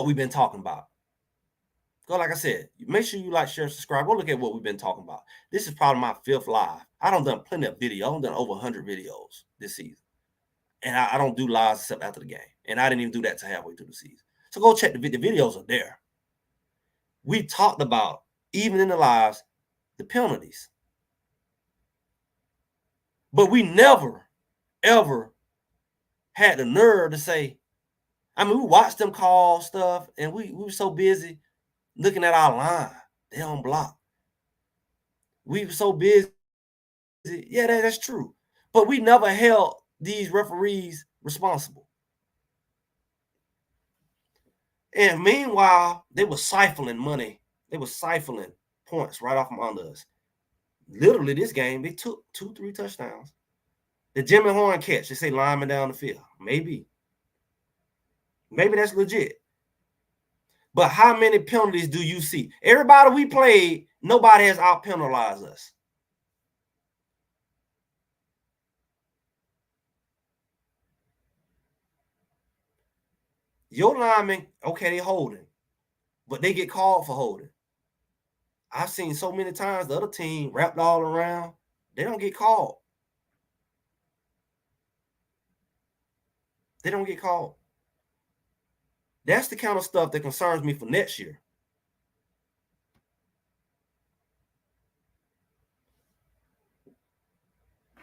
we've been talking about. So like I said, make sure you like, share, subscribe. Go look at what we've been talking about. This is probably my 5th live. I done plenty of videos. I've done over 100 videos this season. And I don't do lives except after the game. And I didn't even do that till halfway through the season. So go check the videos are there. We talked about, even in the lives, the penalties. But we never, ever had the nerve to say, I mean, we watched them call stuff, and we were so busy looking at our line. They don't block. We were so busy. Yeah, that's true. But we never held these referees responsible. And meanwhile, they were siphoning money. They were siphoning points right off from under us. Literally, this game, they took 2-3 touchdowns. The Jimmy Horn catch, they say lineman down the field. Maybe that's legit. But how many penalties do you see? Everybody we played, nobody has out penalized us. Your linemen, okay, they holding, but they get called for holding. I've seen so many times the other team wrapped all around, they don't get called. They don't get called. That's the kind of stuff that concerns me for next year.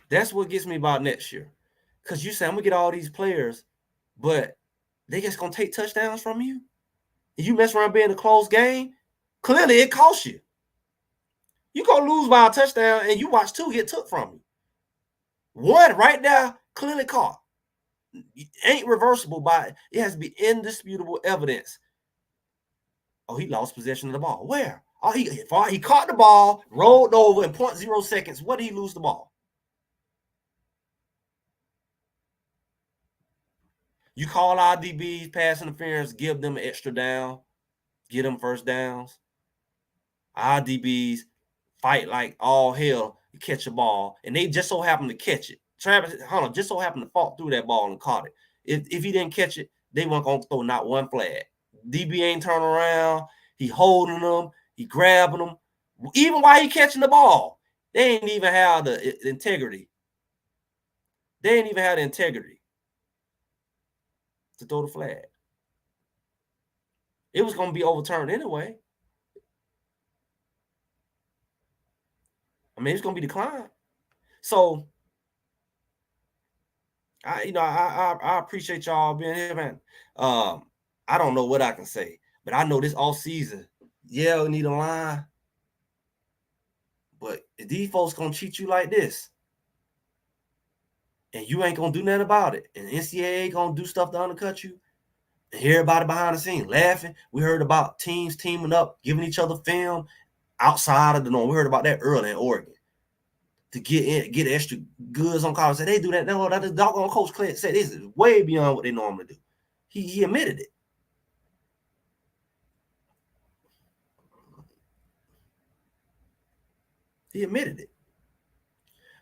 That's what gets me about next year. Because you say, I'm going to get all these players, but they just going to take touchdowns from you? And you mess around being a close game? Clearly, it costs you. You going to lose by a touchdown, and you watch two get took from you. One right there, clearly caught. It ain't reversible by it has to be indisputable evidence. Oh, he lost possession of the ball. Where? Oh, he caught the ball, rolled over in 0.0 seconds. What did he lose the ball? You call our DBs pass interference, give them an extra down, get them first downs. Our DBs fight like all hell to catch a ball, and they just so happen to catch it. Travis Hunter just so happened to fall through that ball and caught it. If he didn't catch it, they weren't going to throw not one flag. DB ain't turning around. He holding them. He grabbing them. Even while he catching the ball, they ain't even have the integrity. They ain't even have the integrity to throw the flag. It was going to be overturned anyway. I mean, it's going to be declined. So, I appreciate y'all being here, man. I don't know what I can say, but I know this all season, yeah, we need a line. But if these folks gonna treat you like this, and you ain't gonna do nothing about it, and the NCAA gonna do stuff to undercut you, and everybody behind the scenes laughing. We heard about teams teaming up, giving each other film outside of the norm. We heard about that early in Oregon to get extra goods on college. Said they do that. No, that the doggone Coach Clint said this is way beyond what they normally do. He admitted it. He admitted it.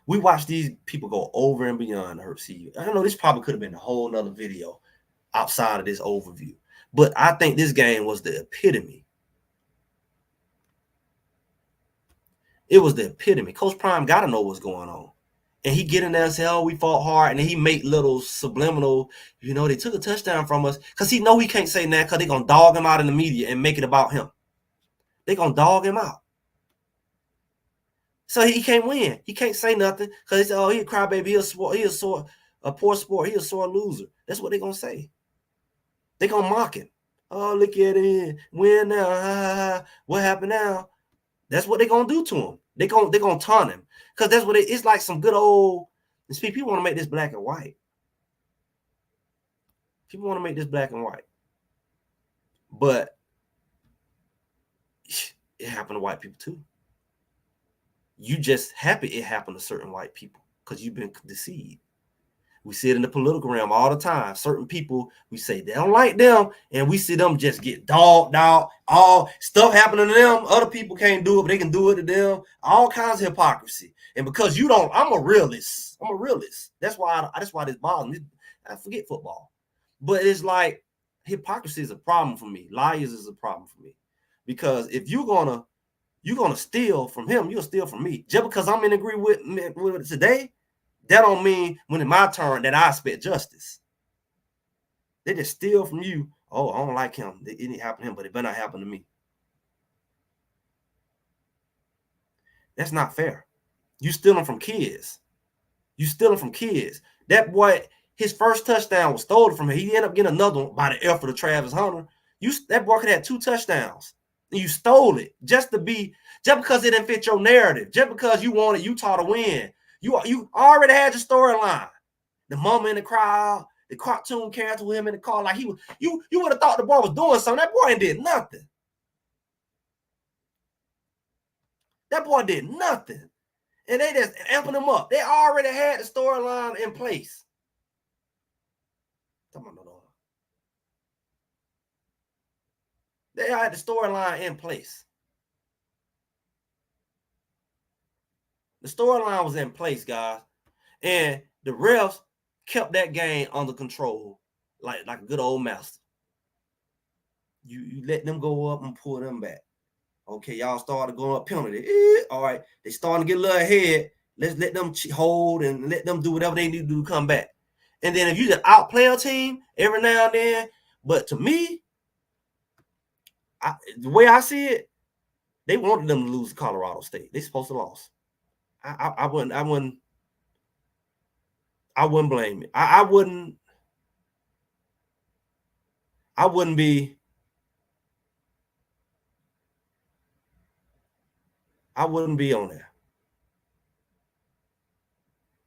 We watched these people go over and beyond the hurt CU. I don't know, this probably could have been a whole nother video outside of this overview. But I think this game was the epitome. It was the epitome. Coach Prime got to know what's going on. And he get in there and say, oh, we fought hard. And then he make little subliminal, they took a touchdown from us. Because he know he can't say that because they're going to dog him out in the media and make it about him. They're going to dog him out. So he can't win. He can't say nothing because they say, oh, he a crybaby. He a poor sport. He a sore loser. That's what they're going to say. They're going to mock him. Oh, look at it. Win now. What happened now? That's what they're going to do to him. They're going to taunt him because that's what it's like some good old – people want to make this black and white. People want to make this black and white. But it happened to white people too. You just happy it happened to certain white people because you've been deceived. We see it in the political realm all the time. Certain people, we say they don't like them, and we see them just get dogged out. All stuff happening to them. Other people can't do it, but they can do it to them. All kinds of hypocrisy. And because you don't, I'm a realist. That's why this bothers me. I forget football. But it's like hypocrisy is a problem for me. Liars is a problem for me. Because if you're gonna steal from him, you'll steal from me. Just because I'm in agreement with it today, that don't mean when it's my turn that I expect justice. They just steal from you. Oh, I don't like him. It didn't happen to him, but it better not happen to me. That's not fair. You stealing from kids. That boy, his first touchdown was stolen from him. He ended up getting another one by the effort of Travis Hunter. That boy could have 2 touchdowns. And you stole it just because it didn't fit your narrative, just because you wanted Utah to win. You already had your storyline. The mama in the crowd, the cartoon character with him in the car, like you would have thought the boy was doing something. That boy did nothing. And they just amping him up. They already had the storyline in place. They had the storyline in place. The storyline was in place, guys. And the refs kept that game under control, like a good old master. You let them go up and pull them back. Okay, y'all started going up penalty. All right, they starting to get a little ahead. Let's let them hold and let them do whatever they need to do to come back. And then if you just outplay a team every now and then, but to me, the way I see it, they wanted them to lose to Colorado State. They supposed to lose. I wouldn't blame it. I wouldn't be. I wouldn't be on there.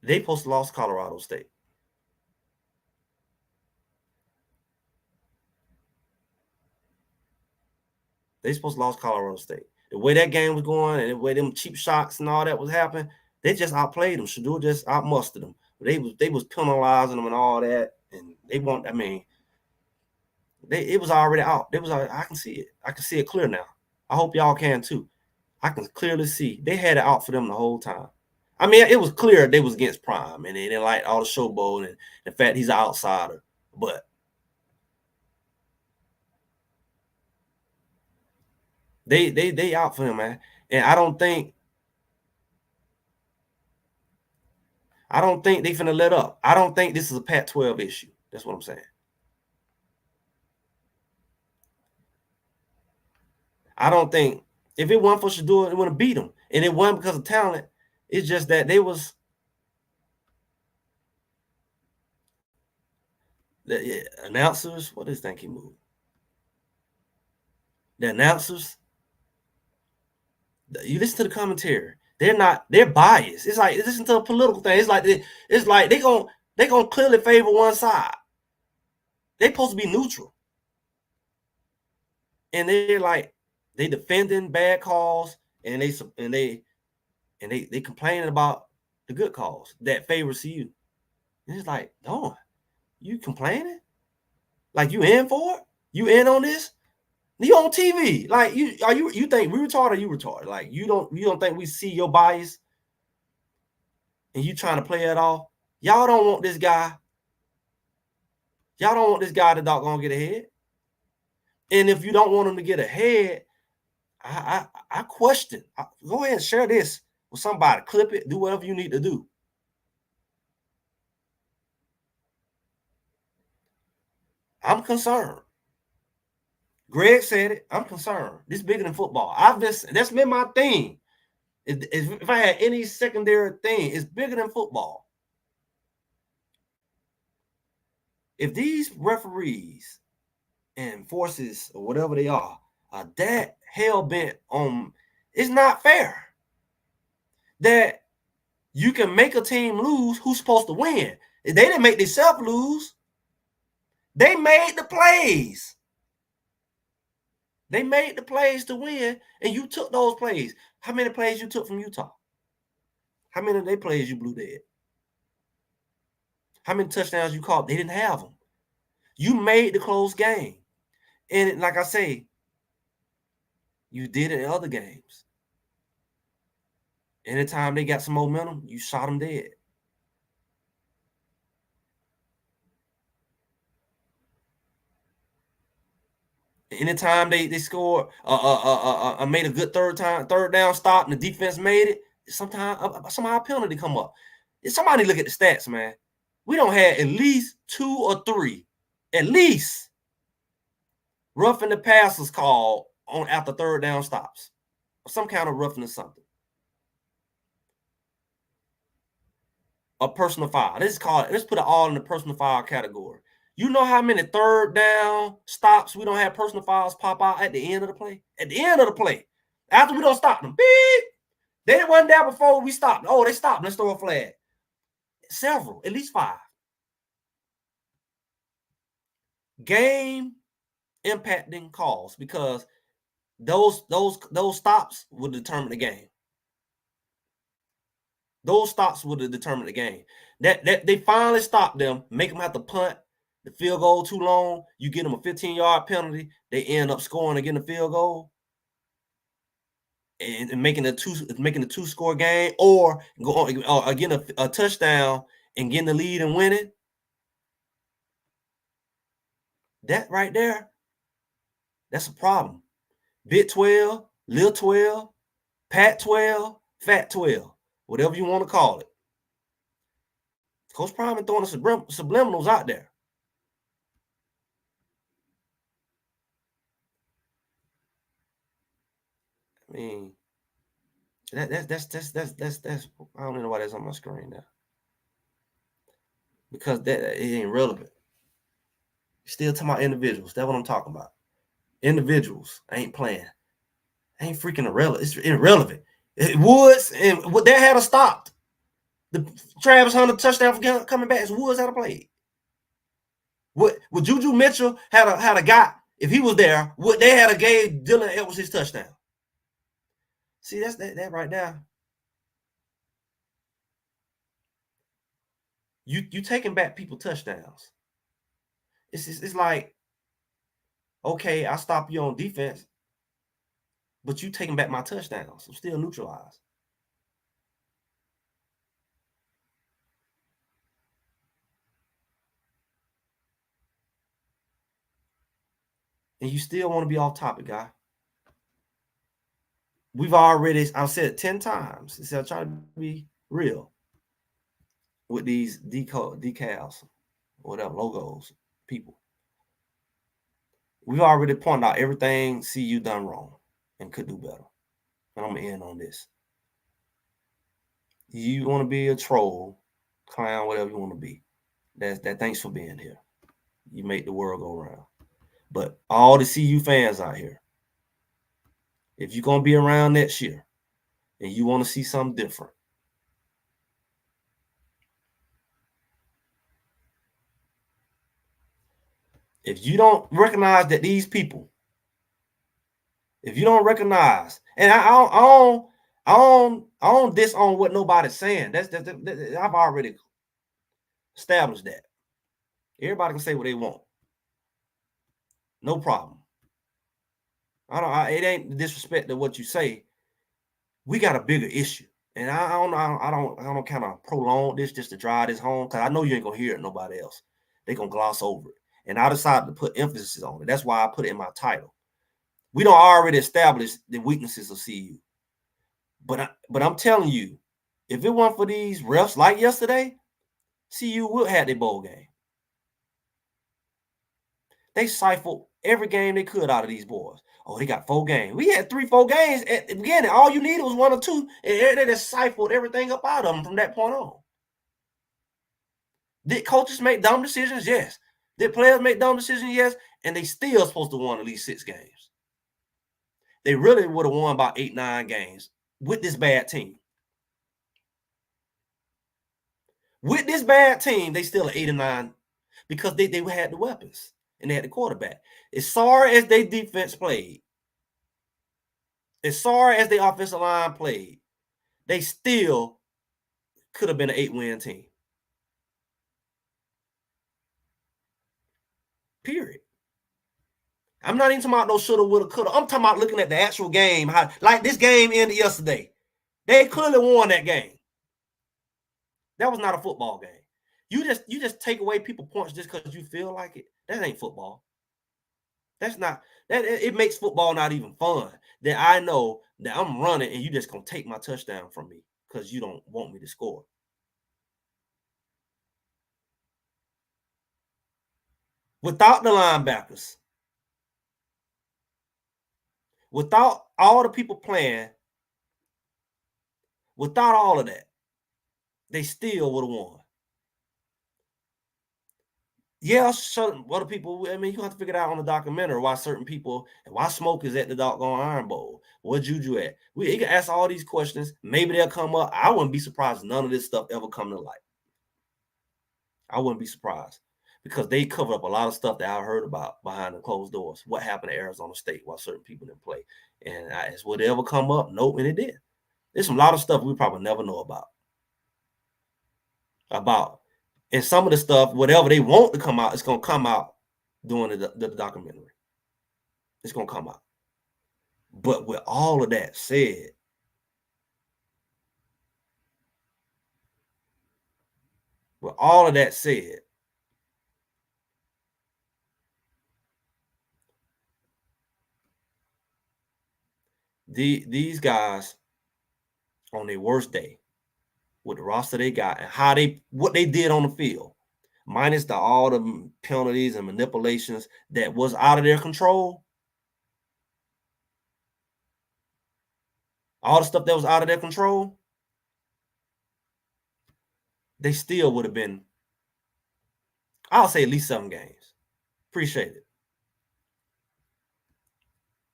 They supposed to lost Colorado State. They supposed to lost Colorado State. The way that game was going and the way them cheap shots and all that was happening, they just outplayed them. Shadeur just outmustered them. They was penalizing them and all that, and they want. I mean, it was already out. I can see it. I can see it clear now. I hope y'all can too. I can clearly see they had it out for them the whole time. I mean, it was clear they was against Prime, and they didn't like all the showboat and the fact he's an outsider. But they out for him, man. And I don't think they finna let up. I don't think this is a Pac-12 issue. That's what I'm saying. I don't think if it wasn't for Shadeur, it would have beat them. And it wasn't because of talent. It's just that they was the announcers. What is that he moved? The announcers. You listen to the commentary. They're biased. It's like listen to a political thing. It's like they gonna clearly favor one side. They supposed to be neutral. And they're like they defending bad calls and they complaining about the good calls that favor CU. And it's like, no, you complaining? Like you in for it? You in on this? You on TV? Like you think we retarded? You retarded? Like you don't think we see your bias and you trying to play it off? Y'all don't want this guy. Y'all don't want this guy to doggone get ahead. And if you don't want him to get ahead, I question. Go ahead and share this with somebody. Clip it. Do whatever you need to do. I'm concerned. Greg said it. I'm concerned. This is bigger than football. That's been my thing. If I had any secondary thing, it's bigger than football. If these referees and forces or whatever they are that hell bent on, it's not fair that you can make a team lose who's supposed to win. They didn't make themselves lose. They made the plays. They made the plays to win, and you took those plays. How many plays you took from Utah? How many of their plays you blew dead? How many touchdowns you caught? They didn't have them. You made the close game. And like I say, you did it in other games. Anytime they got some momentum, you shot them dead. Anytime they scored, made a good third down stop, and the defense made it. Somehow a penalty come up. If somebody look at the stats, man, we don't have at least 2 or 3, at least roughing the passers called on after third down stops, or some kind of roughing or something. A personal foul. Let's put it all in the personal foul category. You know how many third down stops we don't have personal fouls pop out at the end of the play? At the end of the play. After we don't stop them. Beep. They wasn't there before we stopped. Oh, they stopped. Let's throw a flag. Several, at least 5. Game impacting calls because those stops would determine the game. Those stops would have determined the game. That they finally stopped them, make them have to punt, The field goal too long, you get them a 15-yard penalty, they end up scoring and getting a field goal and making a two-score game, or go on getting a touchdown and getting the lead and winning. That right there, that's a problem. Big 12, Lil 12, Pat 12, Fat 12, whatever you want to call it. Coach Prime is throwing subliminals out there. I mean, that's I don't know why that's on my screen now. Because that it ain't relevant. Still talking about individuals. That's what I'm talking about. Individuals ain't playing. Ain't freaking irrelevant. It's irrelevant. Woods and what they had to stopped. The Travis Hunter touchdown for coming back. Woods had to play. Would Juju Mitchell had a guy, if he was there, would they had a gave Dylan Edwards his touchdown? See, that's that right there. You taking back people touchdowns. It's like, okay, I stop you on defense, but you taking back my touchdowns. I'm still neutralized. And you still want to be off topic, guy. I've said it 10 times. Instead of trying to be real with these decals, whatever, logos, people. We've already pointed out everything CU done wrong and could do better. And I'm going to end on this. You want to be a troll, clown, whatever you want to be. Thanks for being here. You make the world go round. But all the CU fans out here, if you're going to be around next year and you want to see something different, if you don't recognize that these people, if you don't recognize, and I don't disown what nobody's saying. I've already established that. Everybody can say what they want. No problem. It ain't disrespect to what you say. We got a bigger issue. And I don't kind of prolong this just to drive this home, because I know you ain't gonna hear it nobody else. They're gonna gloss over it. And I decided to put emphasis on it. That's why I put it in my title. We don't already establish the weaknesses of CU. But I'm telling you, if it weren't for these refs like yesterday, CU would have their bowl game. They siphoned every game they could out of these boys. Oh, they got 4 games. We had 3-4 games at the beginning. All you needed was 1 or 2, and they just siphoned everything up out of them from that point on. Did coaches make dumb decisions? Yes. Did players make dumb decisions? Yes. And they still supposed to win at least 6 games. They really would have won about 8, 9 games with this bad team. With this bad team, they still are 8 and 9 because they had the weapons and they had the quarterback. As sorry as their defense played, as sorry as the offensive line played, they still could have been an 8-win team. Period. I'm not even talking about no shoulda, woulda, coulda. I'm talking about looking at the actual game. Like this game ended yesterday. They clearly won that game. That was not a football game. You just take away people points just because you feel like it. That ain't football. That's not that. It makes football not even fun. That I know that I'm running and you just gonna take my touchdown from me because you don't want me to score. Without the linebackers, without all the people playing, without all of that, they still would have won. Yeah, certain other people. I mean, you have to figure it out on the documentary why certain people and why Smoke is at the doggone Iron Bowl. Where Juju at? You can ask all these questions. Maybe they'll come up. I wouldn't be surprised if none of this stuff ever come to light. I wouldn't be surprised because they cover up a lot of stuff that I heard about behind the closed doors. What happened at Arizona State while certain people didn't play, and would it ever come up? Nope, and it did. There's a lot of stuff we probably never know about And some of the stuff, whatever they want to come out, it's gonna come out during the documentary. It's gonna come out. But with all of that said, with all of that said, these guys on their worst day, with the roster they got and what they did on the field, minus all the penalties and manipulations that was out of their control, all the stuff that was out of their control, they still would have been, I'll say, at least 7 games. Appreciate it.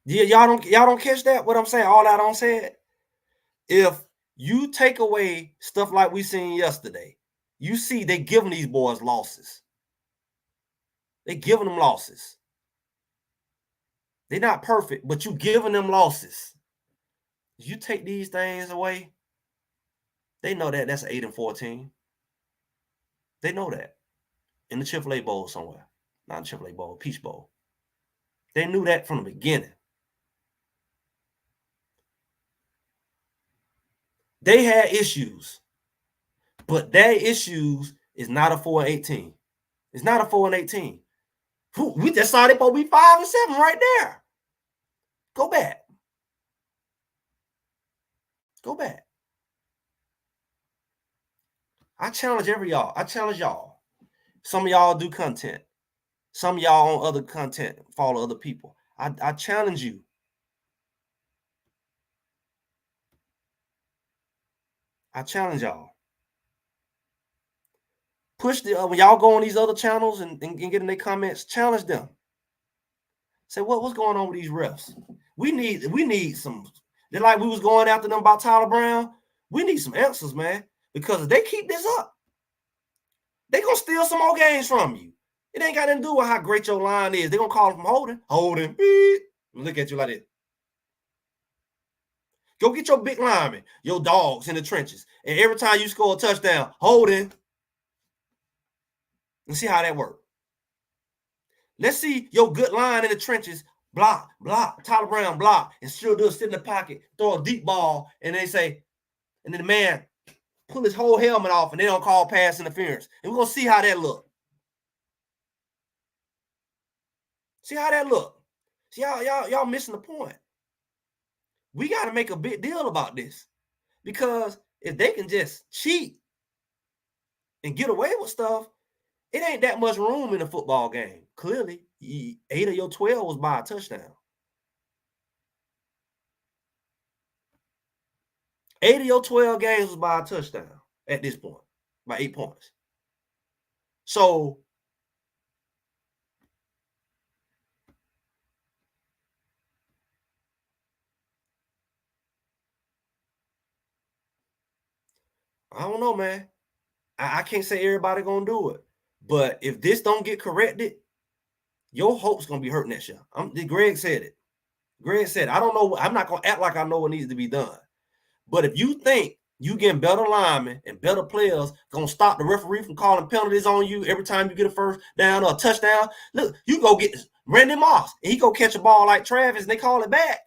Yeah, y'all don't catch that? What I'm saying? All that on said. If you take away stuff like we seen yesterday, you see they giving these boys losses. They giving them losses. They're not perfect, but you giving them losses. You take these things away, they know that that's an 8-14. They know that. In the Chick-fil-A Bowl somewhere. Not Chick-fil-A Bowl, Peach Bowl. They knew that from the beginning. They had issues, but their issues is not a 4-18. It's not a 4-18. We just saw they supposed to be 5-7 right there. Go back. Go back. I challenge y'all. I challenge y'all. Some of y'all do content. Some of y'all on other content, follow other people. I challenge you. I challenge y'all. Push when y'all go on these other channels and get in their comments, challenge them. Say, what's going on with these refs? We need some, just like we was going after them about Tyler Brown. We need some answers, man. Because if they keep this up, they gonna steal some more games from you. It ain't got nothing to do with how great your line is. They gonna call it from holding. Beep. Look at you like that. Go get your big lineman, your dogs in the trenches, and every time you score a touchdown, holding. And see how that works. Let's see your good line in the trenches, block, Tyler Brown block, and Shadeur sit in the pocket, throw a deep ball, and they say, and then the man pull his whole helmet off, and they don't call pass interference. And we're gonna see how that look. See how that look. See y'all missing the point. We got to make a big deal about this, because if they can just cheat and get away with stuff, it ain't that much room in a football game. Clearly, 8 of your 12 was by a touchdown. 8 of your 12 games was by a touchdown at this point, by 8 points. So I don't know, man. I can't say everybody gonna do it, but if this don't get corrected, your hope's gonna be hurt next year. Greg said it. Greg said, I don't know. I'm not gonna act like I know what needs to be done. But if you think you getting better linemen and better players gonna stop the referee from calling penalties on you every time you get a first down or a touchdown, look, you go get Randy Moss and he go catch a ball like Travis and they call it back.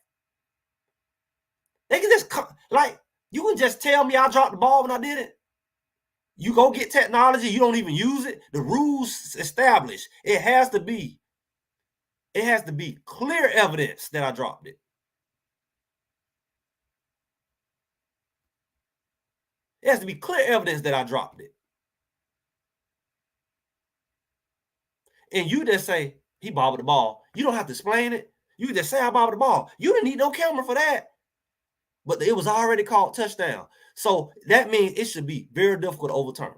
They can just like, you can just tell me I dropped the ball when I did it. You go get technology, you don't even use it. The rules established. It has to be clear evidence that I dropped it. It has to be clear evidence that I dropped it. And you just say, he bobbled the ball. You don't have to explain it. You just say, I bobbled the ball. You didn't need no camera for that. But it was already called touchdown. So that means it should be very difficult to overturn.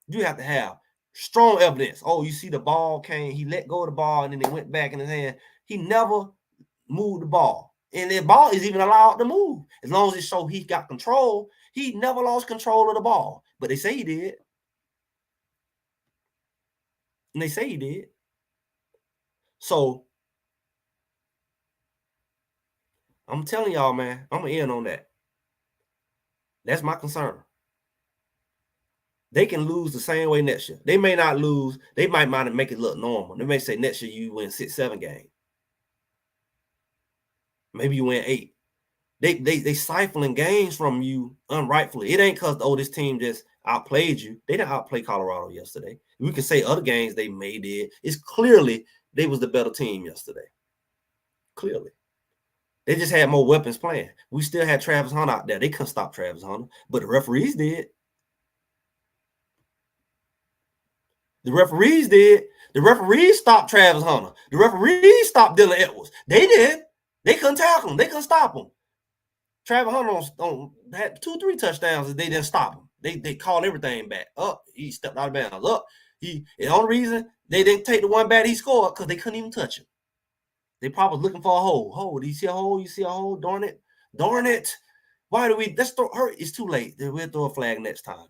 You have to have strong evidence. Oh, you see the ball came, he let go of the ball, and then it went back in his hand. He never moved the ball. And the ball is even allowed to move. As long as it shows he got control, he never lost control of the ball. But they say he did. And they say he did. So I'm telling y'all, man, I'm gonna end on that. That's my concern. They can lose the same way next year. They may not lose. They might make it look normal. They may say next year you win 6, 7 games. Maybe you win 8. They siphoning games from you unrightfully. It ain't because this team just outplayed you. They didn't outplay Colorado yesterday. We can say other games they may did. It's clearly they was the better team yesterday. Clearly. They just had more weapons playing. We still had Travis Hunter out there. They couldn't stop Travis Hunter, but the referees did. The referees did. The referees stopped Travis Hunter. The referees stopped Dylan Edwards. They did. They couldn't tackle him. They couldn't stop him. Travis Hunter had 2-3 touchdowns and they didn't stop him. They called everything back. He stepped out of bounds. The only reason they didn't take the one back he scored because they couldn't even touch him. They probably looking for a hole. Do you see a hole? You see a hole? Darn it. Darn it. Why do we? Let's throw her. It's too late. We'll throw a flag next time.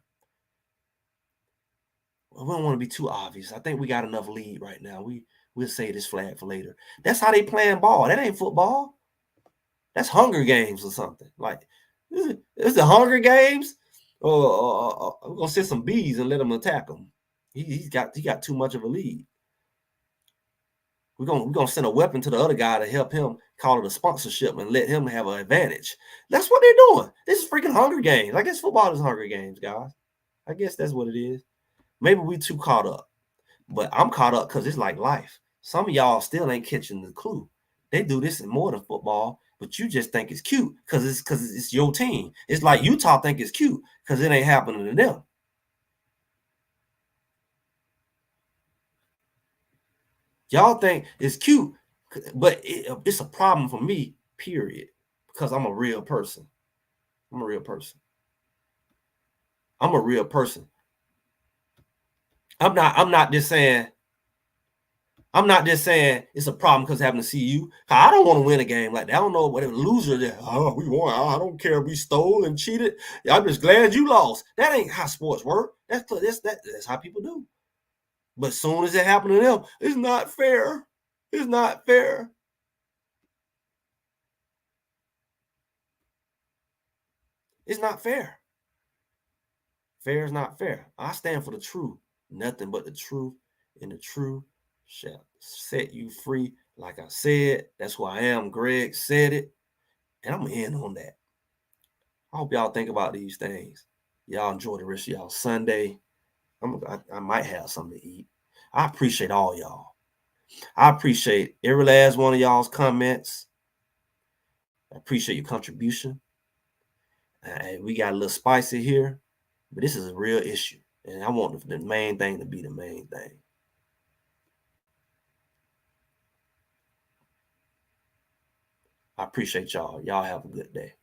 We don't want to be too obvious. I think we got enough lead right now. We'll save this flag for later. That's how they playing ball. That ain't football. That's Hunger Games or something. Like, is the Hunger Games? Or we're gonna send some bees and let them attack him. He got too much of a lead. We're gonna send a weapon to the other guy to help him call it a sponsorship and let him have an advantage. That's what they're doing. This is freaking Hunger Games. I guess football is Hunger Games, guys. I guess that's what it is. Maybe we too caught up, but I'm caught up because it's like life. Some of y'all still ain't catching the clue. They do this in more than football, but you just think it's cute because it's your team. It's like Utah think it's cute because it ain't happening to them. Y'all think it's cute, but it's a problem for me, period, because I'm a real person. I'm a real person. I'm a real person. I'm not just saying it's a problem because having to see you. I don't want to win a game like that. I don't know what a loser. We won. I don't care if we stole and cheated. I'm just glad you lost. That ain't how sports work. That's how people do. But as soon as it happened to them, it's not fair. It's not fair. It's not fair. Fair is not fair. I stand for the truth. Nothing but the truth, and the truth shall set you free. Like I said, that's who I am. Greg said it, and I'm going to end on that. I hope y'all think about these things. Y'all enjoy the rest of y'all Sunday. I might have something to eat. I appreciate all y'all. I appreciate every last one of y'all's comments. I appreciate your contribution. We got a little spicy here, but this is a real issue. And I want the main thing to be the main thing. I appreciate y'all. Y'all have a good day.